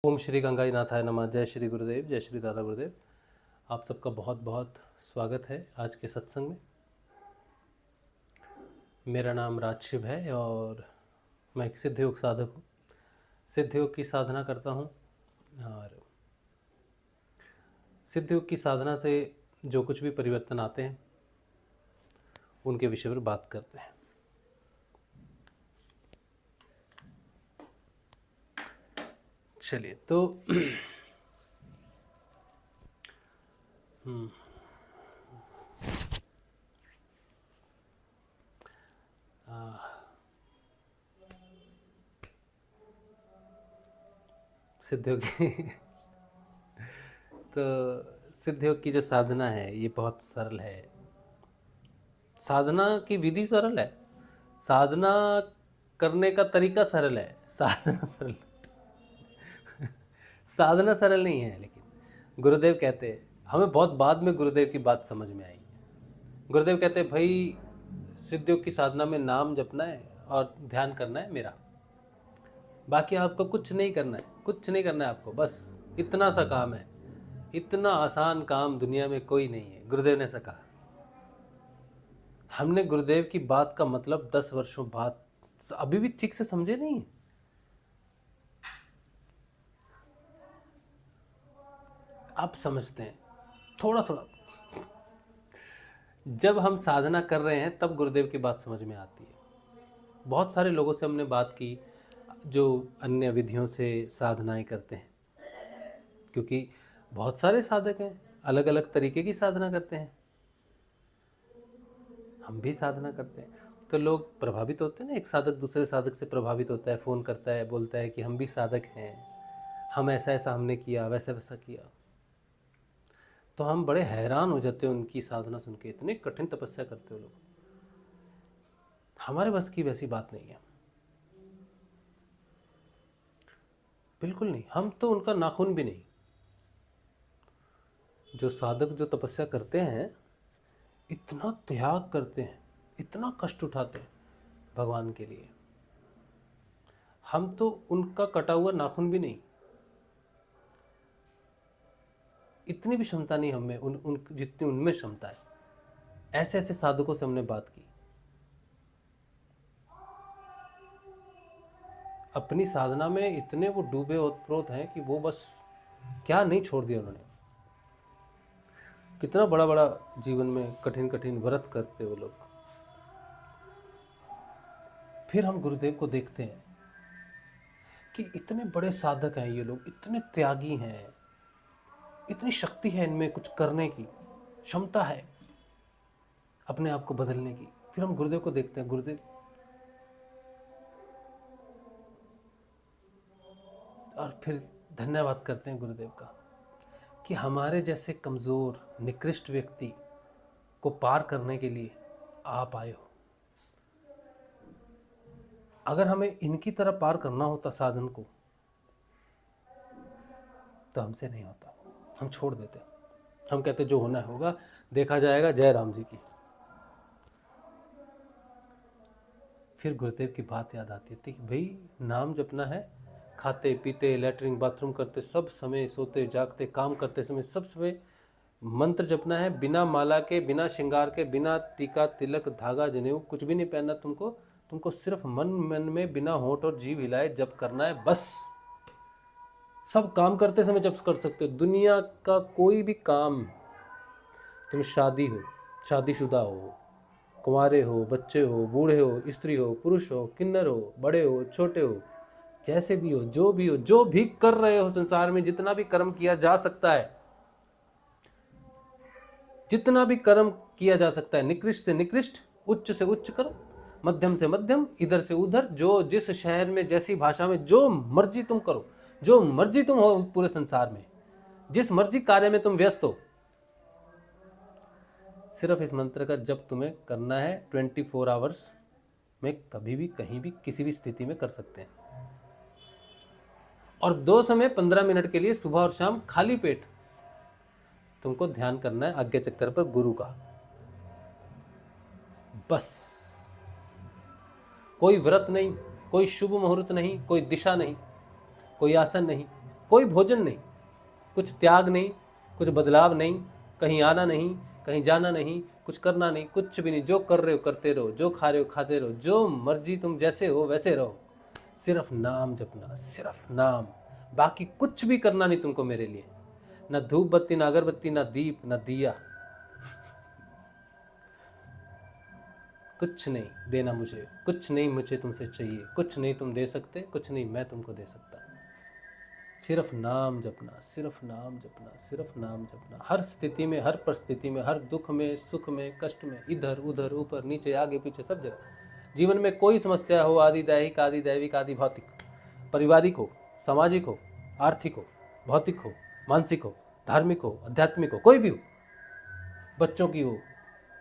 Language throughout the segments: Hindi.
ओम श्री गंगाई नाथाय नमः। जय श्री गुरुदेव, जय श्री दादा गुरुदेव। आप सबका बहुत बहुत स्वागत है आज के सत्संग में। मेरा नाम राजशिव है और मैं एक सिद्ध योग साधक हूँ। सिद्ध योग की साधना करता हूँ और सिद्ध योग की साधना से जो कुछ भी परिवर्तन आते हैं उनके विषय पर बात करते हैं। चलिए तो सिद्ध योग तो सिद्ध योग की जो साधना है ये बहुत सरल है। साधना की विधि सरल है, साधना करने का तरीका सरल है। साधना सरल नहीं है। लेकिन गुरुदेव कहते हैं, हमें बहुत बाद में गुरुदेव की बात समझ में आई। गुरुदेव कहते हैं भाई सिद्ध योग की साधना में नाम जपना है और ध्यान करना है मेरा, बाकी आपको कुछ नहीं करना है, कुछ नहीं करना है आपको, बस इतना सा काम है। इतना आसान काम दुनिया में कोई नहीं है, गुरुदेव ने ऐसा कहा। हमने गुरुदेव की बात का मतलब 10 वर्षों बाद अभी भी ठीक से समझे नहीं। आप समझते हैं थोड़ा थोड़ा। जब हम साधना कर रहे हैं तब गुरुदेव की बात समझ में आती है। बहुत सारे लोगों से हमने बात की जो अन्य विधियों से साधनाएं करते हैं, क्योंकि बहुत सारे साधक हैं, अलग अलग तरीके की साधना करते हैं। हम भी साधना करते हैं तो लोग प्रभावित होते हैं ना। एक साधक दूसरे साधक से प्रभावित होता है, फ़ोन करता है, बोलता है कि हम भी साधक हैं, हम ऐसा ऐसा हमने किया, वैसा वैसा किया। तो हम बड़े हैरान हो जाते हैं उनकी साधना सुन के। इतने कठिन तपस्या करते हो लोग, हमारे बस की वैसी बात नहीं है, बिल्कुल नहीं। हम तो उनका नाखून भी नहीं। जो साधक जो तपस्या करते हैं, इतना त्याग करते हैं, इतना कष्ट उठाते हैं भगवान के लिए, हम तो उनका कटा हुआ नाखून भी नहीं। इतनी भी क्षमता नहीं हमें उन जितनी उनमें क्षमता है। ऐसे ऐसे साधकों से हमने बात की। अपनी साधना में इतने वो डूबे ओतप्रोत हैं कि वो बस क्या नहीं छोड़ दिया उन्होंने। कितना बड़ा बड़ा जीवन में कठिन कठिन व्रत करते वो लोग। फिर हम गुरुदेव को देखते हैं कि इतने बड़े साधक हैं ये लोग, इतने त्यागी हैं, इतनी शक्ति है इनमें, कुछ करने की क्षमता है, अपने आप को बदलने की। फिर हम गुरुदेव को देखते हैं, गुरुदेव, और फिर धन्यवाद करते हैं गुरुदेव का कि हमारे जैसे कमज़ोर निकृष्ट व्यक्ति को पार करने के लिए आप आए हो। अगर हमें इनकी तरह पार करना होता साधन को तो हमसे नहीं होता, हम छोड़ देते। हम कहते जो होना होगा, देखा जाएगा, जय राम जी की। फिर गुरुदेव की बात याद आती थी कि भाई नाम जपना है, खाते पीते लैट्रिन बाथरूम करते सब समय, सोते जागते काम करते समय सब समय मंत्र जपना है, बिना माला के, बिना श्रृंगार के, बिना टीका तिलक धागा जनेऊ कुछ भी नहीं पहनना तुमको सिर्फ मन मन में बिना होंठ और जीभ हिलाए जप करना है बस। सब काम करते समय जप कर सकते हो, दुनिया का कोई भी काम। तुम शादी हो, शादीशुदा हो, कुंवारे हो, बच्चे हो, बूढ़े हो, स्त्री हो, पुरुष हो, किन्नर हो, बड़े हो, छोटे हो, जैसे भी हो, जो भी हो, जो भी कर रहे हो संसार में, जितना भी कर्म किया जा सकता है, जितना भी कर्म किया जा सकता है, निकृष्ट से निकृष्ट, उच्च से उच्च कर्म, मध्यम से मध्यम, इधर से उधर, जो जिस शहर में जैसी भाषा में जो मर्जी तुम करो, जो मर्जी तुम हो पूरे संसार में, जिस मर्जी कार्य में तुम व्यस्त हो, सिर्फ इस मंत्र का जप तुम्हें करना है 24 आवर्स में, कभी भी कहीं भी किसी भी स्थिति में कर सकते हैं। और 2 समय 15 मिनट के लिए सुबह और शाम खाली पेट तुमको ध्यान करना है आज्ञा चक्कर पर गुरु का, बस। कोई व्रत नहीं, कोई शुभ मुहूर्त नहीं, कोई दिशा नहीं, कोई आसन नहीं, कोई भोजन नहीं, कुछ त्याग नहीं, कुछ बदलाव नहीं, कहीं आना नहीं, कहीं जाना नहीं, कुछ करना नहीं, कुछ भी नहीं। जो कर रहे हो करते रहो, जो खा रहे हो खाते रहो, जो मर्जी तुम जैसे हो वैसे रहो। सिर्फ नाम जपना, सिर्फ नाम, बाकी कुछ भी करना नहीं तुमको मेरे लिए। ना धूप बत्ती, ना अगरबत्ती, ना दीप, ना दिया, कुछ नहीं देना मुझे, कुछ नहीं मुझे तुमसे चाहिए, कुछ नहीं तुम दे सकते, कुछ नहीं मैं तुमको दे सकता। सिर्फ नाम जपना, सिर्फ नाम जपना, सिर्फ नाम जपना। हर स्थिति में, हर परिस्थिति में, हर दुख में, सुख में, कष्ट में, इधर उधर, ऊपर नीचे, आगे पीछे, सब जगह। जीवन में कोई समस्या हो, आदि दैहिक, आदि दैविक, आदि भौतिक, पारिवारिक हो, सामाजिक हो, आर्थिक हो, भौतिक हो, मानसिक हो, धार्मिक हो, आध्यात्मिक हो, कोई भी हो, बच्चों की हो,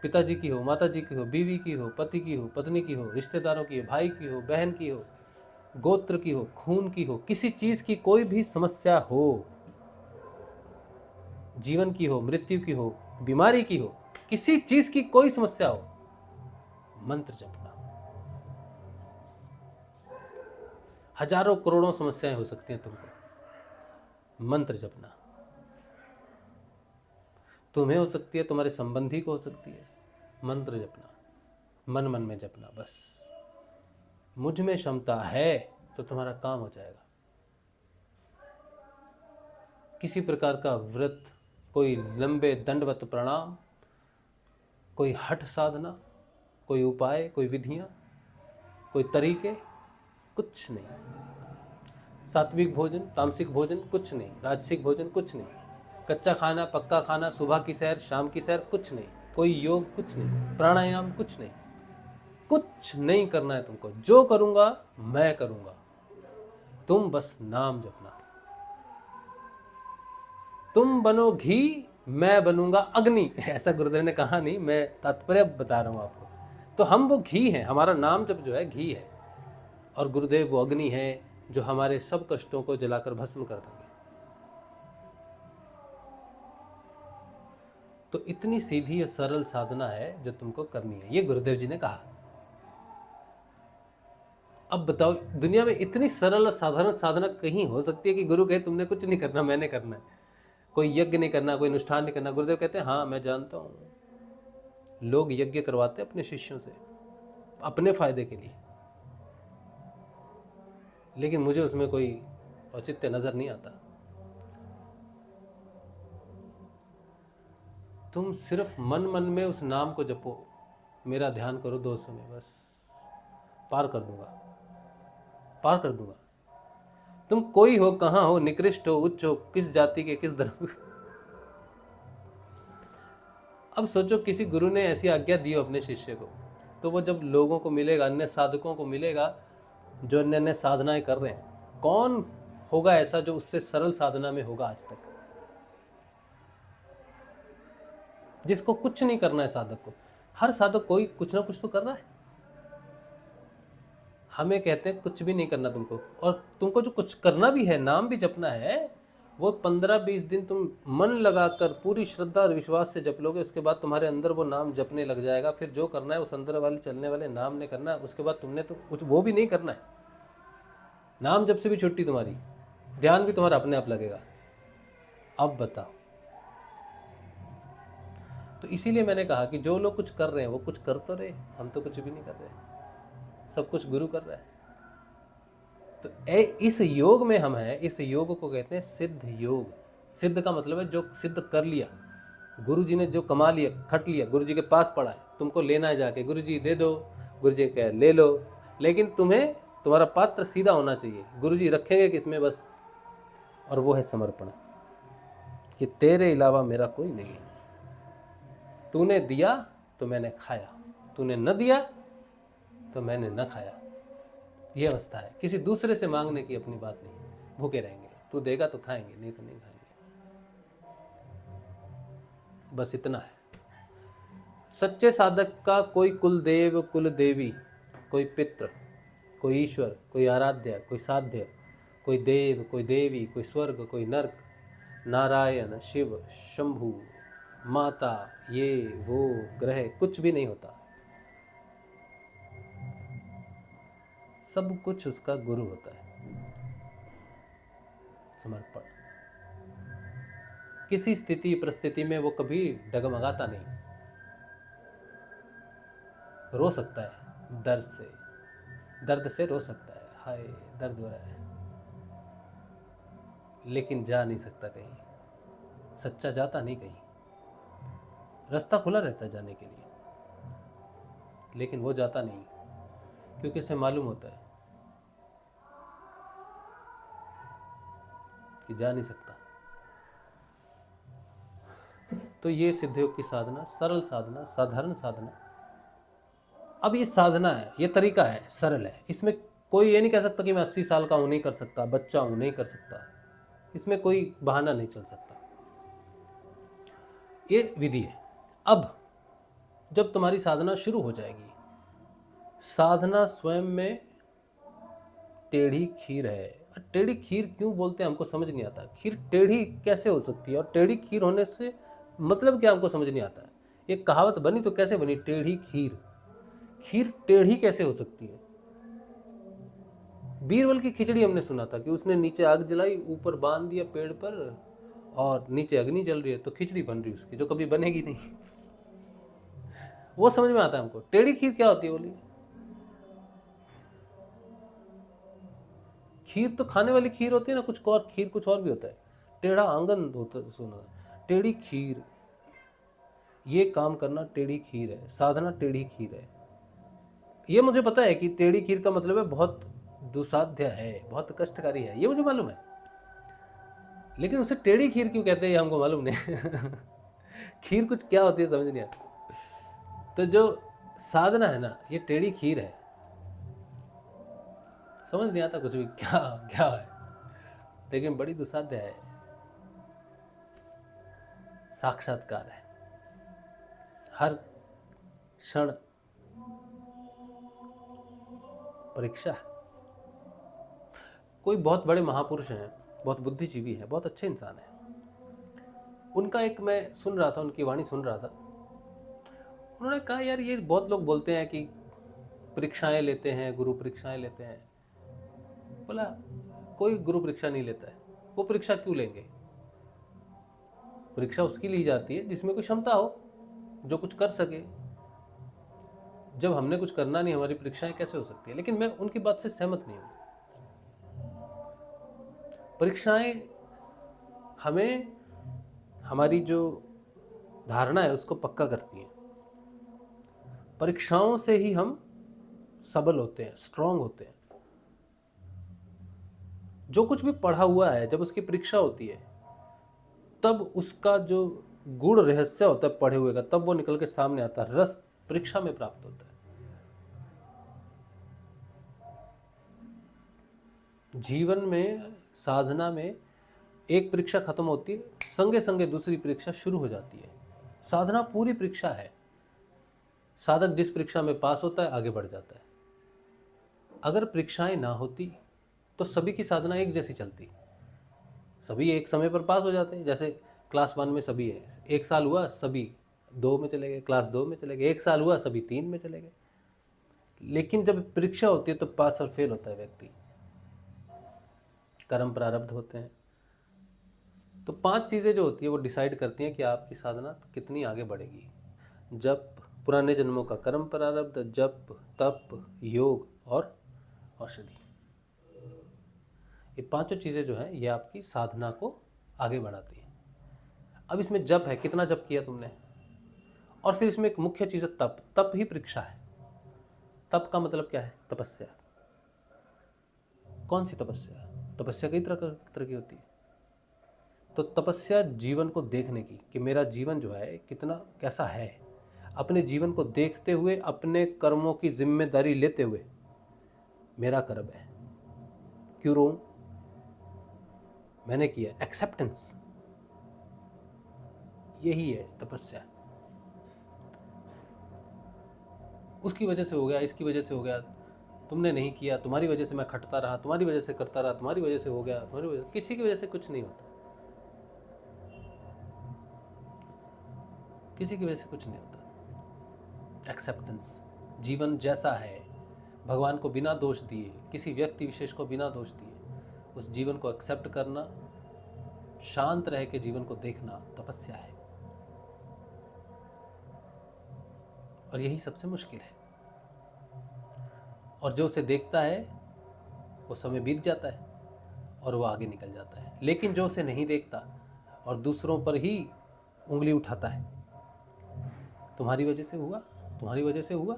पिताजी की हो, माताजी की हो, बीवी की हो, पति की हो, पत्नी की हो, रिश्तेदारों की हो, भाई की हो, बहन की हो, गोत्र की हो, खून की हो, किसी चीज की कोई भी समस्या हो, जीवन की हो, मृत्यु की हो, बीमारी की हो, किसी चीज की कोई समस्या हो, मंत्र जपना। हजारों करोड़ों समस्याएं हो सकती हैं तुमको, मंत्र जपना। तुम्हें हो सकती है, तुम्हारे संबंधी को हो सकती है। मंत्र जपना, मन मन में जपना। बस मुझ में क्षमता है तो तुम्हारा काम हो जाएगा। किसी प्रकार का व्रत, कोई लंबे दंडवत प्रणाम, कोई हठ साधना, कोई उपाय, कोई विधियां, कोई तरीके, कुछ नहीं। सात्विक भोजन, तामसिक भोजन, कुछ नहीं। राजसिक भोजन, कुछ नहीं। कच्चा खाना, पक्का खाना, सुबह की सैर, शाम की सैर, कुछ नहीं। कोई योग, कुछ नहीं। प्राणायाम, कुछ नहीं। कुछ नहीं करना है तुमको। जो करूंगा मैं करूंगा, तुम बस नाम जपना। तुम बनो घी, मैं बनूंगा अग्नि, ऐसा गुरुदेव ने कहा नहीं, मैं तात्पर्य बता रहा हूं आपको। तो हम वो घी हैं, हमारा नाम जब जो है घी है, और गुरुदेव वो अग्नि है जो हमारे सब कष्टों को जलाकर भस्म कर देंगे। तो इतनी सीधी और सरल साधना है जो तुमको करनी है, ये गुरुदेव जी ने कहा। अब बताओ, दुनिया में इतनी सरल और साधारण साधना कहीं हो सकती है कि गुरु कहे तुमने कुछ नहीं करना, मैंने करना है, कोई यज्ञ नहीं करना, कोई अनुष्ठान नहीं करना। गुरुदेव कहते हैं हाँ मैं जानता हूँ, लोग यज्ञ करवाते अपने शिष्यों से अपने फायदे के लिए, लेकिन मुझे उसमें कोई औचित्य नजर नहीं आता। तुम सिर्फ मन मन में उस नाम को जपो, मेरा ध्यान करो 2 समय, बस पार कर दूंगा, पार कर दूंगा। तुम कोई हो, कहां हो, निकृष्ट हो, उच्च हो, किस जाति के, किस धर्म। अब सोचो किसी गुरु ने ऐसी आज्ञा दी हो अपने शिष्य को, तो वो जब लोगों को मिलेगा, अन्य साधकों को मिलेगा जो अन्य अन्य साधनाएं कर रहे हैं, कौन होगा ऐसा जो उससे सरल साधना में होगा आज तक, जिसको कुछ नहीं करना है साधक को। हर साधक कोई कुछ ना कुछ तो कर रहा है। हमें कहते हैं कुछ भी नहीं करना तुमको, और तुमको जो कुछ करना भी है, नाम भी जपना है, वो 15-20 दिन तुम मन लगाकर पूरी श्रद्धा और विश्वास से जप लोगे, उसके बाद तुम्हारे अंदर वो नाम जपने लग जाएगा। फिर जो करना है उस अंदर वाले चलने वाले नाम ने करना है। उसके बाद तुमने तो कुछ वो भी नहीं करना है, नाम जप से भी छुट्टी तुम्हारी, ध्यान भी तुम्हारा अपने आप लगेगा। अब बताओ, तो इसीलिए मैंने कहा कि जो लोग कुछ कर रहे हैं वो कुछ कर तो रहे, हम तो कुछ भी नहीं कर रहे, सब कुछ गुरु कर रहा है। तो इस योग में हम हैं, इस योग को कहते हैं सिद्ध योग। सिद्ध का मतलब है जो सिद्ध कर लिया, गुरु जी ने जो कमा लिया, खट लिया, गुरु जी के पास पड़ा है, तुमको लेना है जाके, गुरु जी दे दो, गुरु जी कहे ले लो, लेकिन तुम्हें तुम्हारा पात्र सीधा होना चाहिए। गुरु जी रखेंगे किसमें बस, और वो है समर्पण, कि तेरे अलावा मेरा कोई नहीं है। तूने दिया तो मैंने खाया, तूने न दिया तो मैंने न खाया। ये अवस्था है, किसी दूसरे से मांगने की अपनी बात नहीं। भूखे रहेंगे, तू देगा तो खाएंगे, नहीं तो नहीं खाएंगे, बस इतना है। सच्चे साधक का कोई कुल देव, कुल देवी, कोई पितृ, कोई ईश्वर, कोई आराध्य, कोई साध्य, कोई देव, कोई देवी, कोई स्वर्ग, कोई नर्क, नारायण, शिव, शंभु, माता, ये वो ग्रह, कुछ भी नहीं होता। सब कुछ उसका गुरु होता है। समर्पण। किसी स्थिति परिस्थिति में वो कभी डगमगाता नहीं। रो सकता है दर्द से रो सकता है, हाय दर्द हो रहा है, लेकिन जा नहीं सकता कहीं। सच्चा जाता नहीं कहीं, रास्ता खुला रहता है जाने के लिए, लेकिन वो जाता नहीं, क्योंकि उसे मालूम होता है कि जा नहीं सकता। तो ये सिद्धयोग की साधना, सरल साधना, साधारण साधना। अब ये साधना है, ये तरीका है, सरल है। इसमें कोई ये नहीं कह सकता कि मैं 80 साल का हूं नहीं कर सकता, बच्चा हूं नहीं कर सकता। इसमें कोई बहाना नहीं चल सकता। ये विधि है। अब जब तुम्हारी साधना शुरू हो जाएगी, साधना स्वयं में टेढ़ी खीर है। टेढ़ी खीर क्यों बोलते हैं हमको समझ नहीं आता। खीर टेढ़ी कैसे हो सकती है, और टेढ़ी खीर होने से मतलब क्या हमको समझ नहीं आता है। ये कहावत बनी तो कैसे बनी, टेढ़ी खीर। खीर टेढ़ी कैसे हो सकती है। बीरबल की खिचड़ी हमने सुना था कि उसने नीचे आग जलाई, ऊपर बांध दिया पेड़ पर, और नीचे अग्नि जल रही है, तो खिचड़ी बन रही उसकी, जो कभी बनेगी नहीं। वो समझ में आता है हमको। टेढ़ी खीर क्या होती है बोली। खीर तो खाने वाली खीर होती है ना, कुछ और खीर कुछ और भी होता है। टेढ़ा आंगन होता सुना, टेढ़ी खीर। ये काम करना टेढ़ी खीर है, साधना टेढ़ी खीर है। ये मुझे पता है कि टेढ़ी खीर का मतलब है बहुत दुसाध्य है, बहुत कष्टकारी है, ये मुझे मालूम है। लेकिन उसे टेढ़ी खीर क्यों कहते हैं ये हमको मालूम नहीं। खीर कुछ क्या होती है समझ नहीं आता। तो जो साधना है ना, ये टेढ़ी खीर है। समझ नहीं आता कुछ भी क्या क्या है, लेकिन बड़ी दुसाध्य है। साक्षात्कार है, हर क्षण परीक्षा है। कोई बहुत बड़े महापुरुष हैं, बहुत बुद्धिजीवी है, बहुत अच्छे इंसान है। उनका एक मैं सुन रहा था, उनकी वाणी सुन रहा था। उन्होंने कहा यार ये बहुत लोग बोलते हैं कि परीक्षाएं लेते हैं, गुरु परीक्षाएं लेते हैं। बोला कोई गुरु परीक्षा नहीं लेता है। वो परीक्षा क्यों लेंगे। परीक्षा उसकी ली जाती है जिसमें कोई क्षमता हो, जो कुछ कर सके। जब हमने कुछ करना नहीं, हमारी परीक्षाएं कैसे हो सकती है। लेकिन मैं उनकी बात से सहमत नहीं हूं। परीक्षाएं हमें हमारी जो धारणा है उसको पक्का करती हैं। परीक्षाओं से ही हम सबल होते हैं, स्ट्रांग होते हैं। जो कुछ भी पढ़ा हुआ है, जब उसकी परीक्षा होती है, तब उसका जो गूढ़ रहस्य होता है पढ़े हुए का, तब वो निकल के सामने आता है। रस परीक्षा में प्राप्त होता है। जीवन में, साधना में एक परीक्षा खत्म होती है, संगे संगे दूसरी परीक्षा शुरू हो जाती है। साधना पूरी परीक्षा है। साधक जिस परीक्षा में पास होता है आगे बढ़ जाता है। अगर परीक्षाएं ना होती तो सभी की साधना एक जैसी चलती, सभी एक समय पर पास हो जाते हैं। जैसे क्लास 1 में सभी है, 1 साल हुआ सभी 2 में चले गए, क्लास 2 में चले गए, 1 साल हुआ सभी 3 में चले गए। लेकिन जब परीक्षा होती है तो पास और फेल होता है व्यक्ति। कर्म प्रारब्ध होते हैं। तो 5 चीज़ें जो होती है वो डिसाइड करती हैं कि आपकी साधना कितनी आगे बढ़ेगी। जप, पुराने जन्मों का कर्म प्रारब्ध, जप, तप, योग और औषधि। ये 5 चीज़ें जो हैं ये आपकी साधना को आगे बढ़ाती हैं। अब इसमें जप है, कितना जप किया तुमने। और फिर इसमें एक मुख्य चीज़ है तप। तप ही परीक्षा है। तप का मतलब क्या है, तपस्या। कौन सी तपस्या। तपस्या कई तरह की होती है। तो तपस्या जीवन को देखने की, कि मेरा जीवन जो है कितना कैसा है। अपने जीवन को देखते हुए, अपने कर्मों की जिम्मेदारी लेते हुए, मेरा कर्म है, क्यों रोऊं, मैंने किया, एक्सेप्टेंस। यही है तपस्या। उसकी वजह से हो गया, इसकी वजह से हो गया, तुमने नहीं किया, तुम्हारी वजह से मैं खटता रहा, तुम्हारी वजह से करता रहा, तुम्हारी वजह से हो गया, तुम्हारी वजह, किसी की वजह से कुछ नहीं होता। किसी की वजह से कुछ नहीं होता। एक्सेप्टेंस। जीवन जैसा है, भगवान को बिना दोष दिए, किसी व्यक्ति विशेष को बिना दोष दिए, उस जीवन को एक्सेप्ट करना, शांत रह के जीवन को देखना तपस्या है, और यही सबसे मुश्किल है। और जो उसे देखता है वो समय बीत जाता है और वो आगे निकल जाता है। लेकिन जो उसे नहीं देखता और दूसरों पर ही उंगली उठाता है, तुम्हारी वजह से हुआ, तुम्हारी वजह से हुआ,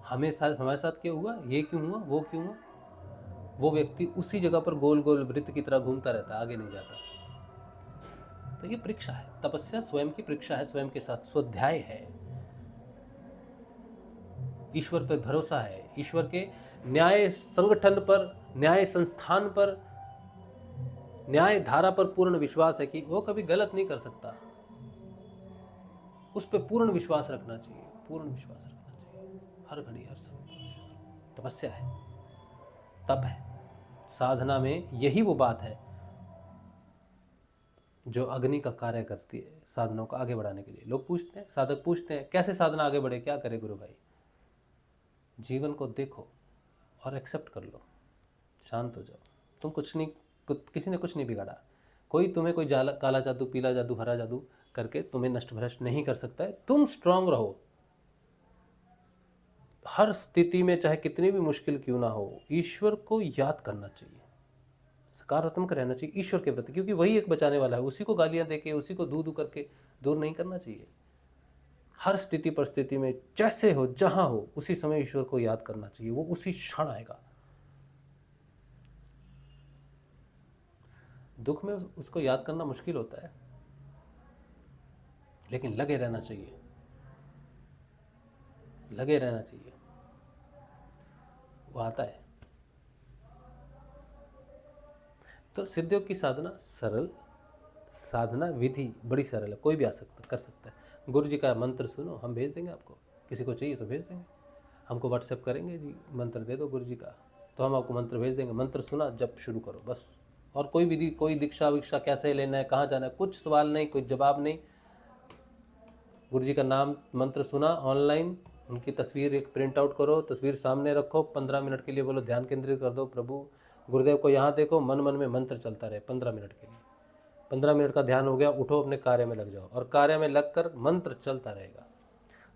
हमारे साथ क्या हुआ, ये क्यों हुआ, वो क्यों हुआ, वो व्यक्ति उसी जगह पर गोल गोल वृत्त की तरह घूमता रहता है, आगे नहीं जाता। तो ये परीक्षा है, तपस्या स्वयं की परीक्षा है, स्वयं के साथ स्वाध्याय है, ईश्वर पर भरोसा है, ईश्वर के न्याय संगठन पर, न्याय संस्थान पर, न्याय धारा पर पूर्ण विश्वास है कि वो कभी गलत नहीं कर सकता। उस पर पूर्ण विश्वास रखना चाहिए, पूर्ण विश्वास रखना चाहिए, हर घड़ी हर समय। तपस्या है, तप है। साधना में यही वो बात है जो अग्नि का कार्य करती है साधनों को आगे बढ़ाने के लिए। लोग पूछते हैं, साधक पूछते हैं, कैसे साधना आगे बढ़े, क्या करे गुरु भाई? जीवन को देखो और एक्सेप्ट कर लो, शांत हो जाओ। तुम किसी ने कुछ नहीं बिगाड़ा, कोई तुम्हें कोई काला जादू, पीला जादू, हरा जादू करके तुम्हें नष्ट भ्रष्ट नहीं कर सकता है। तुम स्ट्रांग रहो, हर स्थिति में चाहे कितनी भी मुश्किल क्यों ना हो, ईश्वर को याद करना चाहिए, सकारात्मक रहना चाहिए ईश्वर के प्रति, क्योंकि वही एक बचाने वाला है। उसी को गालियां देके, उसी को दू करके दूर नहीं करना चाहिए। हर स्थिति परिस्थिति में जैसे हो, जहां हो, उसी समय ईश्वर को याद करना चाहिए, वो उसी क्षण आएगा। दुख में उसको याद करना मुश्किल होता है, लेकिन लगे रहना चाहिए, लगे रहना चाहिए, वो आता है। तो सिद्धियोग की साधना सरल, साधना विधि बड़ी सरल है, कोई भी आ सकता, कर सकता है। गुरु जी का मंत्र सुनो, हम भेज देंगे आपको, किसी को चाहिए तो भेज देंगे, हमको व्हाट्सएप करेंगे, जी मंत्र दे दो गुरु जी का, तो हम आपको मंत्र भेज देंगे। मंत्र सुना, जब शुरू करो बस। और कोई विधि, कोई दीक्षा वीक्षा कैसे लेना है, कहाँ जाना है, कुछ सवाल नहीं, कोई जवाब नहीं। गुरु जी का नाम मंत्र सुना, ऑनलाइन उनकी तस्वीर एक प्रिंट आउट करो, तस्वीर सामने रखो, 15 मिनट के लिए बोलो ध्यान केंद्रित कर दो, प्रभु गुरुदेव को यहाँ देखो, मन मन में मंत्र चलता रहे 15 मिनट के लिए। 15 मिनट का ध्यान हो गया, उठो अपने कार्य में लग जाओ, और कार्य में लगकर मंत्र चलता रहेगा।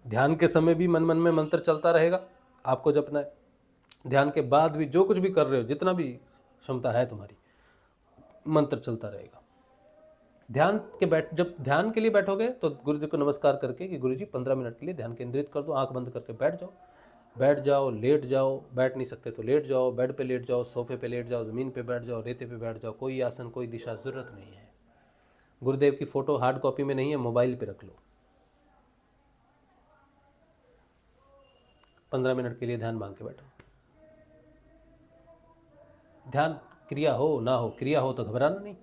ध्यान के समय भी मन मन में मंत्र चलता रहेगा, आपको जपना है। ध्यान के बाद भी जो कुछ भी कर रहे हो, जितना भी क्षमता है तुम्हारी, मंत्र चलता रहेगा। जब ध्यान के लिए बैठोगे तो गुरु जी को नमस्कार करके कि गुरु जी 15 मिनट के लिए ध्यान केंद्रित कर दो, आंख बंद करके बैठ जाओ, बैठ जाओ, लेट जाओ, बैठ नहीं सकते तो लेट जाओ, बेड पे लेट जाओ, सोफे पे लेट जाओ, ज़मीन पे बैठ जाओ, रेते पे बैठ जाओ, कोई आसन, कोई दिशा, ज़रूरत नहीं है। गुरुदेव की फ़ोटो हार्ड कॉपी में नहीं है, मोबाइल पे रख लो। 15 मिनट के लिए ध्यान मांग के बैठो। ध्यान क्रिया हो ना हो, क्रिया हो तो घबराना नहीं,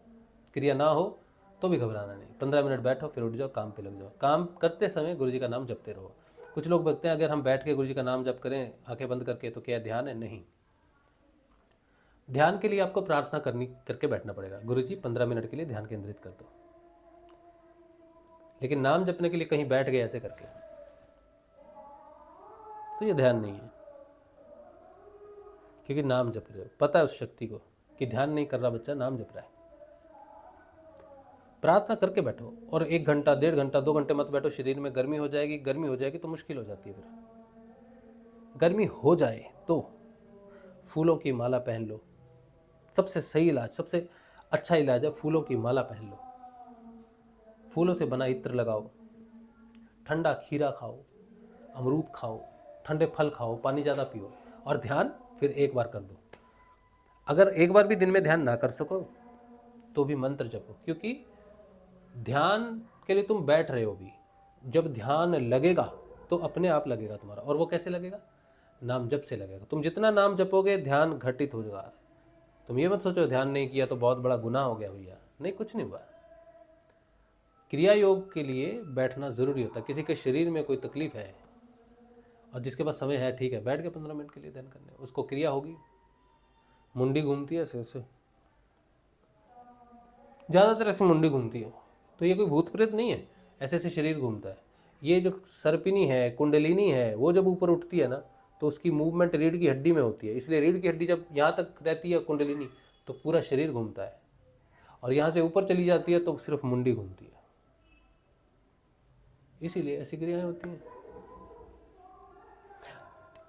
क्रिया ना हो तो भी घबराना नहीं। 15 मिनट बैठो, फिर उठ जाओ, काम पे लग जाओ। काम करते समय गुरु जी का नाम जपते रहो। कुछ लोग बकते हैं अगर हम बैठ के गुरु जी का नाम जप करें आंखें बंद करके तो क्या ध्यान है? नहीं। ध्यान के लिए आपको प्रार्थना करके बैठना पड़ेगा, गुरु जी 15 मिनट के लिए ध्यान केंद्रित कर दो। लेकिन नाम जपने के लिए कहीं बैठ गए ऐसे करके तो ये ध्यान नहीं है, क्योंकि नाम जप रहे हो, पता है उस शक्ति को कि ध्यान नहीं कर रहा बच्चा, नाम जप रहा है। प्रार्थना करके बैठो, और 1 घंटा, 1.5 घंटा, 2 घंटे मत बैठो, शरीर में गर्मी हो जाएगी। गर्मी हो जाएगी तो मुश्किल हो जाती है। फिर गर्मी हो जाए तो फूलों की माला पहन लो, सबसे सही इलाज, सबसे अच्छा इलाज है फूलों की माला पहन लो। फूलों से बना इत्र लगाओ, ठंडा खीरा खाओ, अमरूद खाओ, ठंडे फल खाओ, पानी ज़्यादा पियो, और ध्यान फिर 1 बार कर दो। अगर 1 बार भी दिन में ध्यान ना कर सको तो भी मंत्र जपो, क्योंकि ध्यान के लिए तुम बैठ रहे हो भी। जब ध्यान लगेगा तो अपने आप लगेगा तुम्हारा, और वो कैसे लगेगा? नाम जप से लगेगा। तुम जितना नाम जपोगे ध्यान घटित हो जाएगा। तुम ये मत सोचो ध्यान नहीं किया तो बहुत बड़ा गुनाह हो गया भैया, नहीं, कुछ नहीं हुआ। क्रिया योग के लिए बैठना ज़रूरी होता है। किसी के शरीर में कोई तकलीफ है और जिसके पास समय है, ठीक है, बैठ के 15 मिनट के लिए ध्यान करने, उसको क्रिया होगी। मुंडी घूमती है ऐसे ऐसे, ज़्यादातर ऐसे मुंडी घूमती है, तो ये कोई भूत प्रेत नहीं है, ऐसे ऐसे शरीर घूमता है। ये जो सर्पिनी है, कुंडलिनी है, वो जब ऊपर उठती है ना तो उसकी मूवमेंट रीढ़ की हड्डी में होती है, इसलिए रीढ़ की हड्डी जब यहाँ तक रहती है कुंडलिनी तो पूरा शरीर घूमता है। और यहाँ से ऊपर चली जाती है तो सिर्फ मुंडी घूमती है। इसीलिए ऐसी क्रियाएं होती हैं।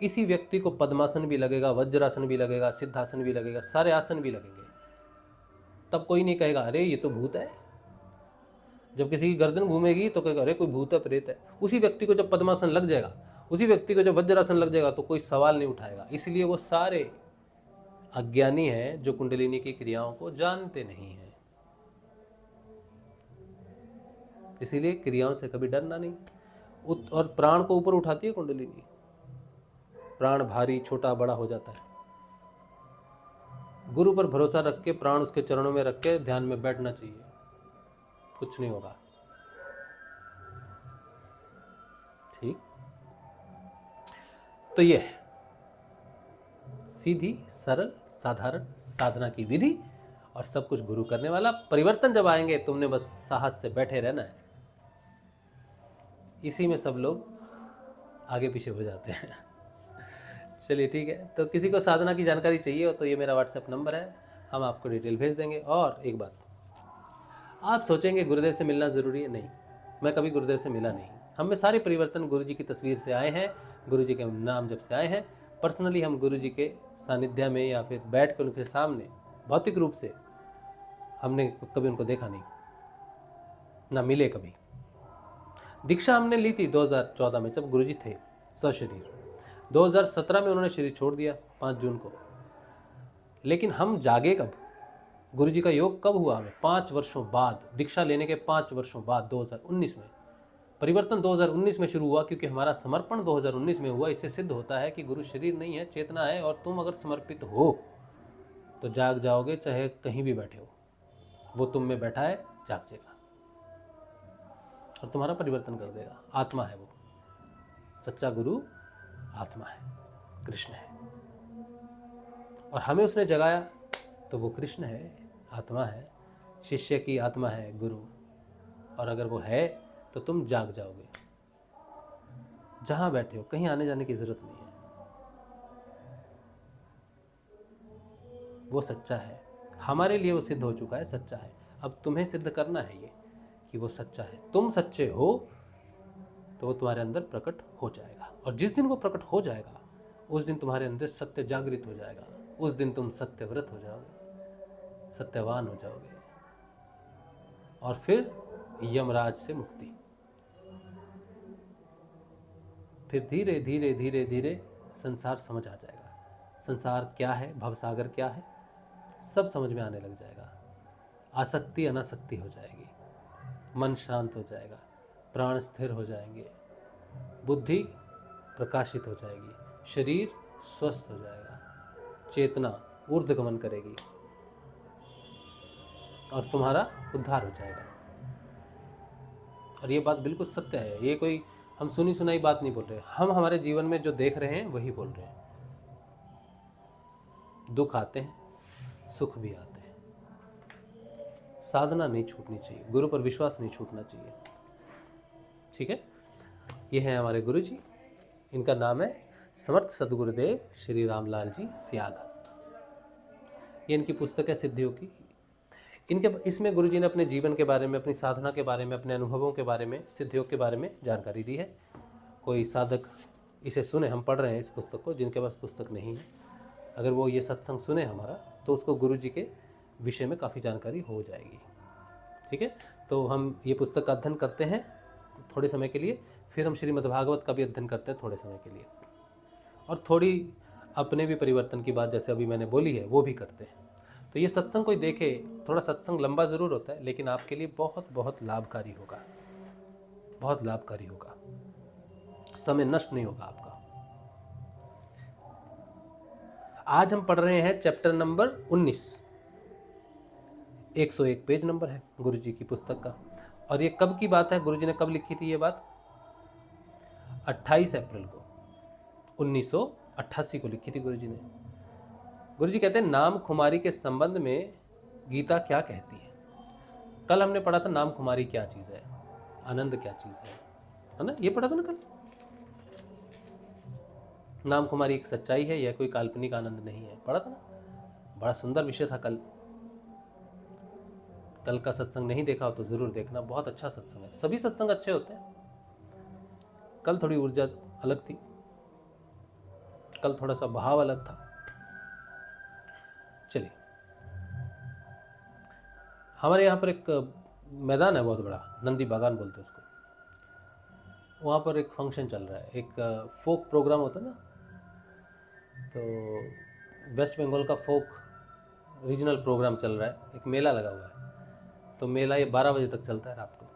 इसी व्यक्ति को पद्मासन भी लगेगा, वज्रासन भी लगेगा, सिद्धासन भी लगेगा, सारे आसन भी लगेंगे, तब कोई नहीं कहेगा अरे ये तो भूत है। जब किसी की गर्दन घूमेगी तो कहेगा अरे कोई भूत है, प्रेत है। उसी व्यक्ति को जब पद्मासन लग जाएगा, उसी व्यक्ति को जब वज्रासन लग जाएगा तो कोई सवाल नहीं उठाएगा। इसलिए वो सारे अज्ञानी हैं जो कुंडलिनी की क्रियाओं को जानते नहीं हैं। इसीलिए क्रियाओं से कभी डरना नहीं। और प्राण को ऊपर उठाती है कुंडलिनी। प्राण भारी छोटा बड़ा हो जाता है। गुरु पर भरोसा रख के, प्राण उसके चरणों में रख के ध्यान में बैठना चाहिए, कुछ नहीं होगा। ठीक, तो ये है सीधी सरल साधारण साधना की विधि, और सब कुछ गुरु करने वाला। परिवर्तन जब आएंगे तुमने बस साहस से बैठे रहना है। इसी में सब लोग आगे पीछे हो जाते हैं। चलिए ठीक है, तो किसी को साधना की जानकारी चाहिए हो तो ये मेरा व्हाट्सएप नंबर है, हम आपको डिटेल भेज देंगे। और एक बात, आप सोचेंगे गुरुदेव से मिलना ज़रूरी है, नहीं, मैं कभी गुरुदेव से मिला नहीं। हम में सारे परिवर्तन गुरु जी की तस्वीर से आए हैं, गुरु जी के नाम जब से आए हैं। पर्सनली हम गुरु जी के सानिध्य में या फिर बैठ कर उनके सामने भौतिक रूप से हमने कभी उनको देखा नहीं, ना मिले कभी। दीक्षा हमने ली थी 2014 में, जब गुरु जी थे सशरीर। 2017 में उन्होंने शरीर छोड़ दिया 5 जून को। लेकिन हम जागे कब, गुरु जी का योग कब हुआ हमें? 5 वर्षों बाद, दीक्षा लेने के 5 वर्षों बाद 2019 में। परिवर्तन 2019 में शुरू हुआ, क्योंकि हमारा समर्पण 2019 में हुआ। इससे सिद्ध होता है कि गुरु शरीर नहीं है, चेतना है, और तुम अगर समर्पित हो तो जाग जाओगे, चाहे कहीं भी बैठे हो। वो तुम में बैठा है, जाग जाएगा और तुम्हारा परिवर्तन कर देगा। आत्मा है वो, सच्चा गुरु आत्मा है, कृष्ण है। और हमें उसने जगाया तो वो कृष्ण है, आत्मा है। शिष्य की आत्मा है गुरु, और अगर वो है तो तुम जाग जाओगे। जहां बैठे हो, कहीं आने जाने की जरूरत नहीं है। वो सच्चा है, हमारे लिए वो सिद्ध हो चुका है, सच्चा है। अब तुम्हें सिद्ध करना है ये कि वो सच्चा है। तुम सच्चे हो तो वो तुम्हारे अंदर प्रकट हो जाएगा, और जिस दिन वो प्रकट हो जाएगा उस दिन तुम्हारे अंदर सत्य जागृत हो जाएगा। उस दिन तुम सत्यव्रत हो जाओगे, सत्यवान हो जाओगे, और फिर यमराज से मुक्ति। फिर धीरे धीरे धीरे धीरे संसार समझ आ जाएगा। संसार क्या है, भवसागर क्या है, सब समझ में आने लग जाएगा। आसक्ति अनासक्ति हो जाएगी, मन शांत हो जाएगा, प्राण स्थिर हो जाएंगे, बुद्धि प्रकाशित हो जाएगी, शरीर स्वस्थ हो जाएगा, चेतना ऊर्ध्वगमन करेगी, और तुम्हारा उद्धार हो जाएगा। और ये बात बिल्कुल सत्य है। ये कोई हम सुनी सुनाई बात नहीं बोल रहे, हम हमारे जीवन में जो देख रहे हैं वही बोल रहे हैं। दुख आते हैं, सुख भी आते हैं। साधना नहीं छूटनी चाहिए, गुरु पर विश्वास नहीं छूटना चाहिए। ठीक है, ये हैं हमारे गुरु जी। इनका नाम है समर्थ सदगुरुदेव श्री रामलाल जी स्याग। ये इनकी पुस्तक है सिद्धियों की। इनके इसमें गुरु जी ने अपने जीवन के बारे में, अपनी साधना के बारे में, अपने अनुभवों के बारे में, सिद्धियों के बारे में जानकारी दी है। कोई साधक इसे सुने, हम पढ़ रहे हैं इस पुस्तक को, जिनके पास पुस्तक नहीं है, अगर वो ये सत्संग सुने हमारा, तो उसको गुरु जी के विषय में काफ़ी जानकारी हो जाएगी। ठीक है, तो हम ये पुस्तक का अध्ययन करते हैं थोड़े समय के लिए, फिर हम श्रीमद्भागवत का भी अध्ययन करते हैं थोड़े समय के लिए, और थोड़ी अपने भी परिवर्तन की बात जैसे अभी मैंने बोली है वो भी करते हैं। तो ये सत्संग कोई देखे, थोड़ा सत्संग लंबा ज़रूर होता है, लेकिन आपके लिए बहुत बहुत लाभकारी होगा, बहुत लाभकारी होगा। समय नष्ट नहीं होगा आपका। आज हम पढ़ रहे हैं चैप्टर नंबर 19, 101 पेज नंबर है गुरु जी की पुस्तक का। और ये कब की बात है, गुरु जी ने कब लिखी थी ये बात? 28 अप्रैल को 1988 को लिखी थी गुरु जी ने। गुरु जी कहते हैं नाम खुमारी के संबंध में गीता क्या कहती है। कल हमने पढ़ा था नाम खुमारी क्या चीज़ है, आनंद क्या चीज़ है ना, ये पढ़ा था ना कल। नाम कुमारी एक सच्चाई है, यह कोई काल्पनिक आनंद नहीं है, पढ़ा था ना, बड़ा सुंदर विषय था कल। कल का सत्संग नहीं देखा हो तो ज़रूर देखना, बहुत अच्छा सत्संग है। सभी सत्संग अच्छे होते हैं। कल थोड़ी ऊर्जा अलग थी, कल थोड़ा सा भाव अलग था। चलिए, हमारे यहाँ पर एक मैदान है बहुत बड़ा, नंदी बागान बोलते हैं उसको। वहाँ पर एक फंक्शन चल रहा है, एक फोक प्रोग्राम होता है ना, तो वेस्ट बंगाल का फोक रीजनल प्रोग्राम चल रहा है, एक मेला लगा हुआ है। तो मेला ये 12 बजे तक चलता है रात को।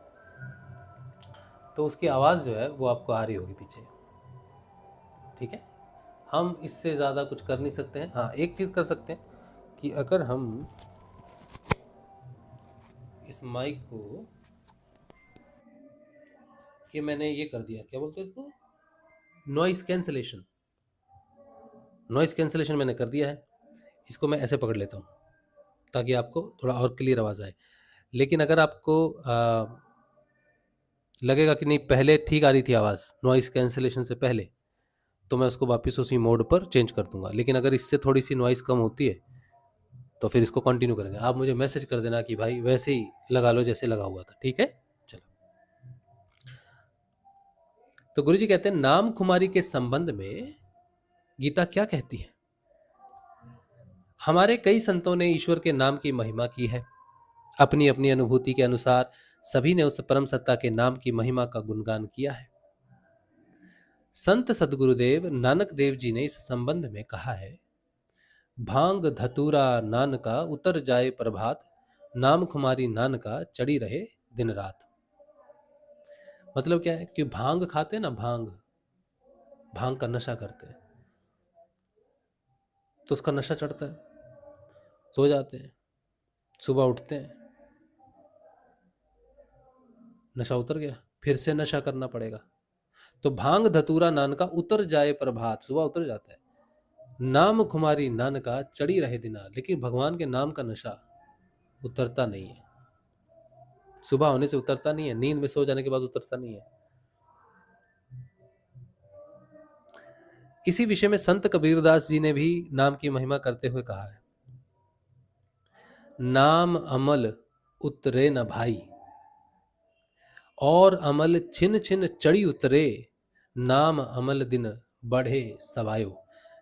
तो उसकी आवाज़ जो है वो आपको आ रही होगी पीछे, ठीक है। हम इससे ज़्यादा कुछ कर नहीं सकते हैं। हाँ, एक चीज़ कर सकते हैं कि अगर हम इस माइक को, ये मैंने ये कर दिया, क्या बोलते हैं इसको, नॉइस कैंसलेशन। नॉइस कैंसलेशन मैंने कर दिया है। इसको मैं ऐसे पकड़ लेता हूँ ताकि आपको थोड़ा और क्लियर आवाज़ आए। लेकिन अगर आपको लगेगा कि नहीं पहले ठीक आ रही थी आवाज़ नॉइस कैंसलेशन से पहले, तो मैं उसको वापस उसी मोड पर चेंज कर दूंगा। लेकिन अगर इससे थोड़ी सी नॉइस कम होती है तो फिर इसको कंटिन्यू करेंगे। आप मुझे मैसेज कर देना कि भाई वैसे ही लगा लो जैसे लगा हुआ था, ठीक है। चलो, तो गुरुजी कहते हैं नाम खुमारी के संबंध में गीता क्या कहती है। हमारे कई संतों ने ईश्वर के नाम की महिमा की है। अपनी अपनी अनुभूति के अनुसार सभी ने उस परम सत्ता के नाम की महिमा का गुणगान किया है। संत सदगुरुदेव नानक देव जी ने इस संबंध में कहा है, भांग धतूरा नान का उतर जाए प्रभात, नाम खुमारी नान का चढ़ी रहे दिन रात। मतलब क्या है कि भांग खाते हैं ना, भांग का नशा करते हैं तो उसका नशा चढ़ता है, सो जाते हैं, सुबह उठते हैं, नशा उतर गया, फिर से नशा करना पड़ेगा। तो भांग धतूरा नान का उतर जाए प्रभात, सुबह उतर जाता है, नाम खुमारी नान का चढ़ी रहे दिना। लेकिन भगवान के नाम का नशा उतरता नहीं है, सुबह होने से उतरता नहीं है, नींद में सो जाने के बाद उतरता नहीं है। इसी विषय में संत कबीरदास जी ने भी नाम की महिमा करते हुए कहा है, नाम अमल उतरे न भाई, और अमल छिन छिन चढ़ी उतरे, नाम अमल दिन बढ़े सवायो।